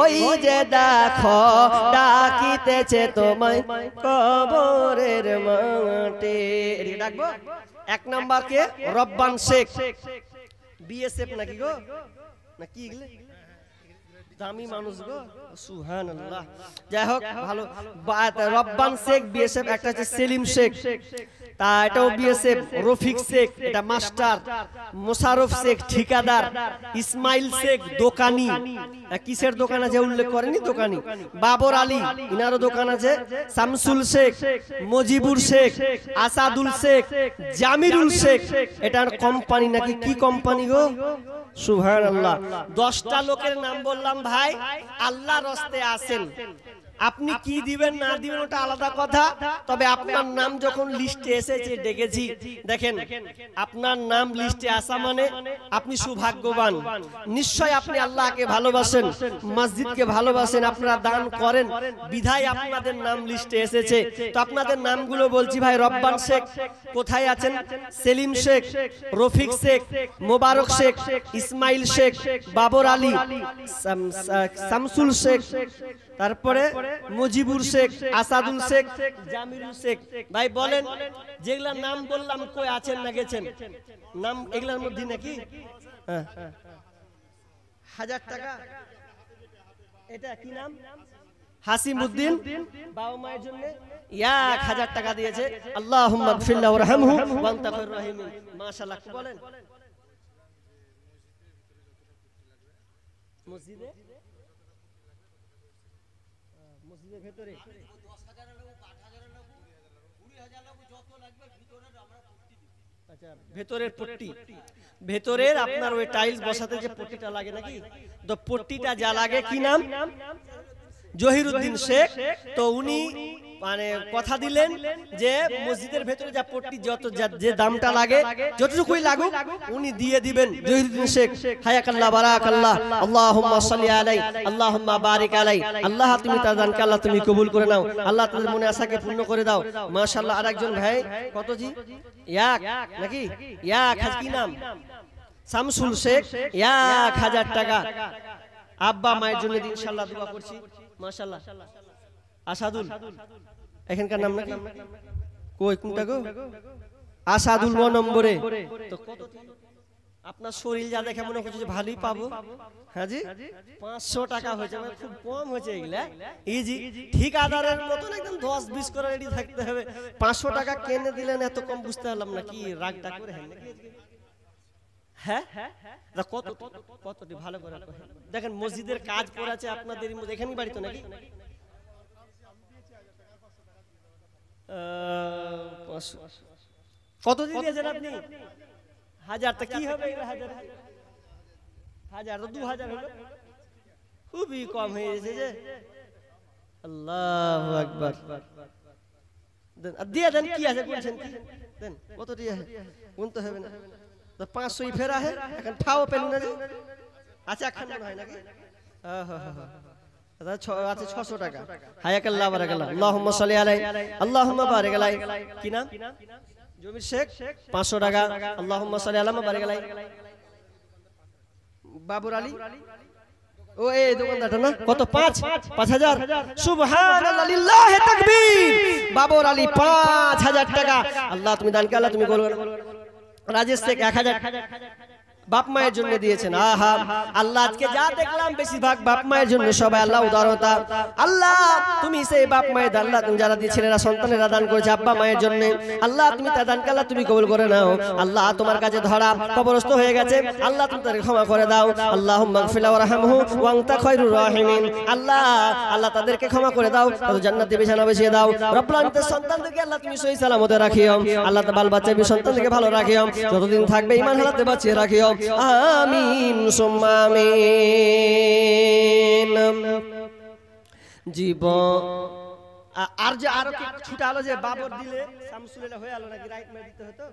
ওই যে দেখো ডাকিতেছে তোমায় কবরের মাঠে। এদিকে ডাকবো। এক নাম্বার কে? রব্বান শেখ, বিএসএফ নাকি গো, না কি দামি মানুষ গো, সুবহানাল্লাহ। যাই হোক ভালো, রব্বান শেখ বিএসএফ। একটা হচ্ছে সেলিম শেখ, তা এটাও বিএসএফ। রফিক শেখ এটা মাস্টার, মোশারফ শেখ ঠিকাদার, ইসমাইল শেখ দোকানি, কিসের দোকান আছে উল্লেখ করেনি, দোকানি। বাবর আলী ইনারও দোকান আছে। শামসুল শেখ, মজিবুর শেখ, আসাদুল শেখ, জামিরুল শেখ, এটা কোম্পানি নাকি কি কোম্পানি গো, সুবহানাল্লাহ। 10টা লোকের নাম বললাম ভাই, আল্লাহর রাস্তায় আসেন। আপনি কি দিবেন না দিবেন ওটা আলাদা কথা, তবে আপনার নাম যখন লিস্টে এসেছে ডেকেছি, দেখেন আপনার নাম লিস্টে আসা মানে আপনি সৌভাগ্যবান। নিশ্চয় আপনি আল্লাহকে ভালোবাসেন, মসজিদকে ভালোবাসেন, আপনারা দান করেন, বিধায় আপনাদের নাম লিস্টে এসেছে। তো আপনাদের নামগুলো বলছি ভাই। রব্বান শেখ কোথায় আছেন? সেলিম শেখ, রফিক শেখ, মোবারক শেখ, ইসমাইল শেখ, বাবর আলী, শামসুল শেখ, তারপরে মুজিবুর শেখ, আসাদুল শেখ, জামিরুল শেখ। ভাই বলেন যেগুলা নাম বললাম কই আছেন না গেছেন? নাম এগুলার মধ্যে নাকি 1000 টাকা। এটা কি নাম? হাসিমউদ্দিন, বাবা মায়ের জন্য 1000 টাকা দিয়েছে। আল্লাহুম্মা গফির লাহু ওয়ারহামহু ওয়া আনতা খায়রুর রাহিমিন। মাশাআল্লাহ। বলেন মসজিদে, মসজিদের ভেতরে 10,000 লোক, 8,000 লোক, 20,000 লোক যত লাগবে ভিতরের আমরা পট্টি দিই। আচ্ছা, ভেতরের পট্টি, ভেতরের আপনার ওই টাইলস বসাতে যে পট্টিটা লাগে নাকি, তো পট্টিটা যা লাগে কি নাম? জহিরুদ্দিন শেখ। তো উনি মানে কথা দিলেন যে মসজিদের ভেতরে যা পট্টি যত যে দামটা লাগে যতটুকুই লাগুক উনি দিয়ে দিবেন। জহিরুদ্দিন শেখ হায়াকাল্লাহ বারাকাল্লাহ, আল্লাহুম্মা সাল্লি আলাই, আল্লাহুম্মা বারিক আলাই। আল্লাহ তুমি তার দানকে আল্লাহ তুমি কবুল করে নাও, আল্লাহ তাদের মনে আশাকে পূর্ণ করে দাও। মাশাআল্লাহ। আরেকজন ভাই কত জি? এক নাকি? এক কি নাম? শামসুল শেখ, 1000 টাকা। আব্বা মায়ের জন্য ইনশাআল্লাহ দোয়া করছি। মাশাআল্লাহ। আসাদুল এখানকার নাম নাকি? কই কোনটা গো? আসাদুল 9 নম্বরে। তো কত আপনার শরীর যা দেখে মনে হচ্ছে যে ভালোই পাবো। হ্যাঁ জি, 500 টাকা হয়েছে, মানে খুব কম হয়েছে এগুলা। ইজি ঠিকাদারের মতন একদম 10-20 করে রেডি থাকতে হবে। 500 টাকা কেনে দিলেন এত কম, বুঝতে পারলাম না কি রাগটা করে হেন নাকি? হ্যাঁ কত কতটি ভালো করে দেখেন। মসজিদের কাজ করেছে আপনাদের এখানেই বাড়ি তো নাকি? কত দিয়েছেন আপনি? 1000। টা কি হবে? 1000 তো 2000 হলো, খুবই কম হয়ে গেছে যে। আল্লাহু আকবার। দিয়ে দেন, কি আছে বলছেন? দেন কত দিয়ে গুনতে হবে না? তো 500 ফেরা है এখন ঠাও পেন না যে। আচ্ছা এখন মনে হয় নাকি? আচ্ছা 600 টাকা। হায়াকাল্লাহ বারাকাল্লাহ, আল্লাহুম্মা সাল্লি আলাই, আল্লাহুম্মা বারিক আলাই। কি নাম? জমির শেখ, 500 টাকা। আল্লাহুম্মা সাল্লি আলা বারিক আলাই। বাবর আলী, ও এই দোকানদারটা না? কত? 5000। সুবহানাল্লাহ, লিল্লাহি তাকবীর। বাবর আলী 5000 টাকা। আল্লাহ তুমি দানকে আল্লাহ তুমি কবুল করো। রাজেশ শেখ 1000 বাপ মায়ের জন্য দিয়েছেন। আহা আল্লাহ, আজকে যা দেখলাম বেশিরভাগ বাপ মায়ের জন্য সবাই। আল্লাহ উদারতা, আল্লাহ তুমি সেই বাপ মায়ের দান, আল্লাহ তুমি যারা দিয়ে ছেলেরা সন্তানেরা দান করেছে আব্বা মায়ের জন্য, আল্লাহ তুমি তার দানকে আল্লাহ তুমি কবুল করে নাও। আল্লাহ তোমার কাছে ধরা কবরস্থ হয়ে গেছে, আল্লাহ তুমি তাদের ক্ষমা করে দাও। আল্লাহুম্মা গফির লাহু ওয়ারহামহু ওয়া আনতা খায়রুর রাহিমিন। আল্লাহ আল্লাহ তাদেরকে ক্ষমা করে দাও, তাদের জান্নাতে বিছানা বিছিয়ে দাও। রব্বুল আলামিন সন্তানদেরকে আল্লাহ তুমি সহি সালামতে রাখিও। আল্লাহ তাআলা বাল বাচ্চা সন্তানদেরকে ভালো রাখিও, যতদিন থাকবে ঈমান হালাতে বাঁচিয়ে রাখিও। আমিন সুম্মা আমিন। জীবন আর যে আরো কি ছুটে আলো যে বাবর দিলে শামসুল হয়ে আলো নাকি? রাইট মে দিতে হতো।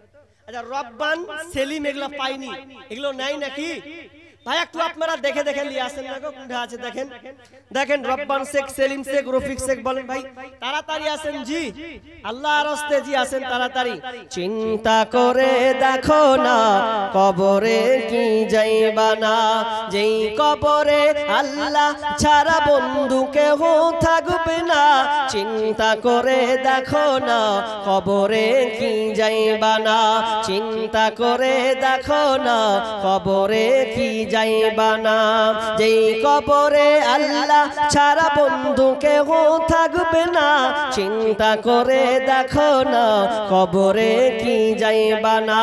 আচ্ছা রব্বান সেলিম এগুলো পাইনি, এগুলো নাই নাকি? ভাই একটু আপনারা দেখে দেখে নিয়ে আসেন না গো, কোনটা আছে দেখেন দেখেন। রব্বান শেখ, সেলিম শেখ, রফিক শেখ বলেন ভাই, তাড়াতাড়ি আসেন জি, আল্লাহর রাস্তে জি আসেন তাড়াতাড়ি। চিন্তা করে দেখো না কবরে কি যাইবা না, যেই কবরে আল্লাহ ছাড়া বন্ধু কেহ থাকবে না। চিন্তা করে দেখো না কবরে কি যাইবা না, চিন্তা করে দেখো না কবরে কি যাইবা না, যেই কবরে আল্লাহ ছাড়া বন্ধু কেহ থাকবে না। চিন্তা করে দেখো না কবরে কি যাইবা না।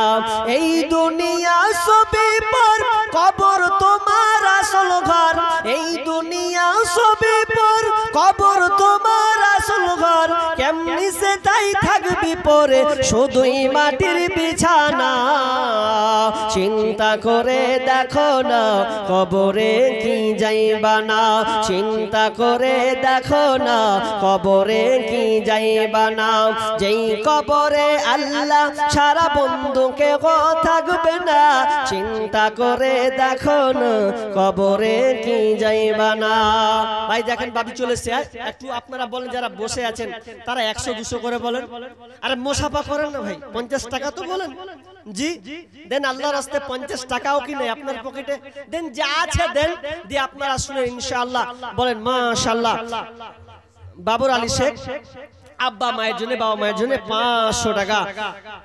এই দুনিয়া সবে পর, কবর তোমার আসল ঘর। এই দুনিয়া সবে পর, কবর তোমার আসল ঘর। কেমনি সে তাই থাকবি পরে শুধুই মাটির বিছানা। চিন্তা করে দেখো না কবরে কি যাইবা না, চিন্তা করে দেখো না কবরে কি যাইবা না, যেই কবরে আল্লাহ ছাড়া বন্ধু কেউ থাকবে না। চিন্তা করে দেখো না কবরে কি যাইবা না। ভাই দেখেন বাবি চলেছে, একটু আপনারা বলেন যারা বসে আছেন তারা 100-200 করে বলেন। আরে মোসাফা করেন না ভাই, 50 টাকা তো বলেন জি দেন। আল্লাহর রাস্তে 50 টাকাও কি নেই আপনার পকেটে, দেন যা আছে দেন, দিয়ে আপনারা শুনে ইনশাআল্লাহ বলেন মাশাআল্লাহ। বাবর আলী শেখ আব্বা মায়ের জন্য, বাবা মায়ের জন্য 500 টাকা।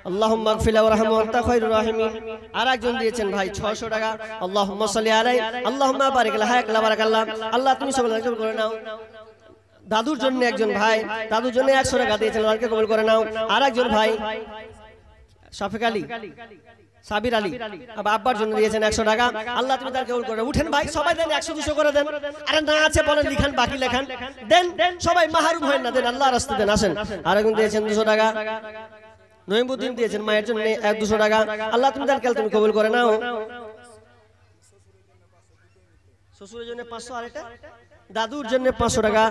আল্লাহুম্মা গফির লাহু ওয়ারহামহু ওয়া আনতা খায়রুর রাহিমিন। আর একজন দিয়েছেন ভাই 600 টাকা। আল্লাহুম্মা সাল্লি আলাইহি আল্লাহুম্মা বারিক লাহু হায়াক বারাকাল্লাহ। আল্লাহ তুমি সকলকে কবুল করে নাও। দাদুর জন্য একজন ভাই, দাদুর জন্য 100 টাকা দিয়েছেন, আল্লাহকে কবুল করে নাও। আর একজন ভাই শাফিক আলী, সাবির আলী আব্বার জন্য দিয়েছেন 100 টাকা, আল্লাহ তুমি তার কবুল করে। উঠেন ভাই সবাই দেন, 100-200 করে দেন। আরে না আছে বলেন লিখান, বাকি লেখান দেন, সবাই মাহরুম হয় না, দেন আল্লাহর রাস্তে দেন। আসেন আরেকজন দিয়েছেন 200 টাকা, নঈমুদ্দিন দিয়েছেন মায়ের জন্য 200 টাকা, আল্লাহ তুমি তার তুমি কবুল করে নাও। শ্বশুরের জন্য 500, আর এটা দাদুর জন্য 500 টাকা,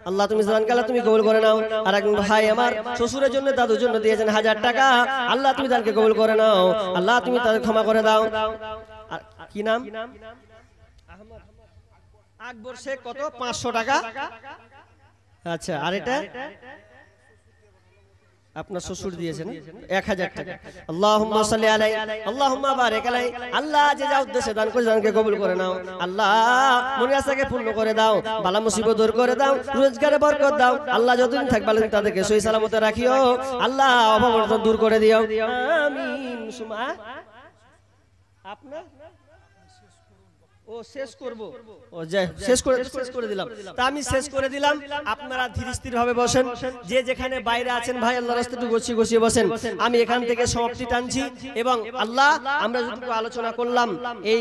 আল্লাহ তুমি জানকালা তুমি কবুল করে নাও। আর একজন ভাই আমার শ্বশুরের জন্য দাদুর জন্য দিয়েছেন 1000 টাকা, আল্লাহ তুমি তাদেরকে কবুল করে নাও, আল্লাহ তুমি তাদের ক্ষমা করে দাও। আর কি নাম? আকবর শেখ, কত? 500 টাকা। আচ্ছা, আর এটা আপনার শ্বশুর দিয়েছেন 1000 টাকা। আল্লাহুম্মা সাল্লি আলাইহি আল্লাহুম্মা বারিক আলাইহি। আল্লাহ যে যা উদ্দেশ্যে দান করে জানকে কবুল করে নাও। আল্লাহ মনে আশাকে পূর্ণ করে দাও, বালা মুসিবত দূর করে দাও, রোজগারে বরকত দাও। আল্লাহ যতদিন থাকবে তাদেরকে সহি সালামতে রাখিও। আল্লাহ অভাব অনটন দূর করে দিও, আমিন। সুমা আপনার ও শেষ করব, ও যাই শেষ করে দিলাম। তা আমি শেষ করে দিলাম, আপনারা ধীর স্থির ভাবে বসেন। যে যেখানে বাইরে আছেন ভাই আল্লাহর রাস্তায় একটু গুছিয়ে বসেন। আমি এখান থেকে সমাপ্তি টানছি এবং আল্লাহ আমরা যতটুকু আলোচনা করলাম এই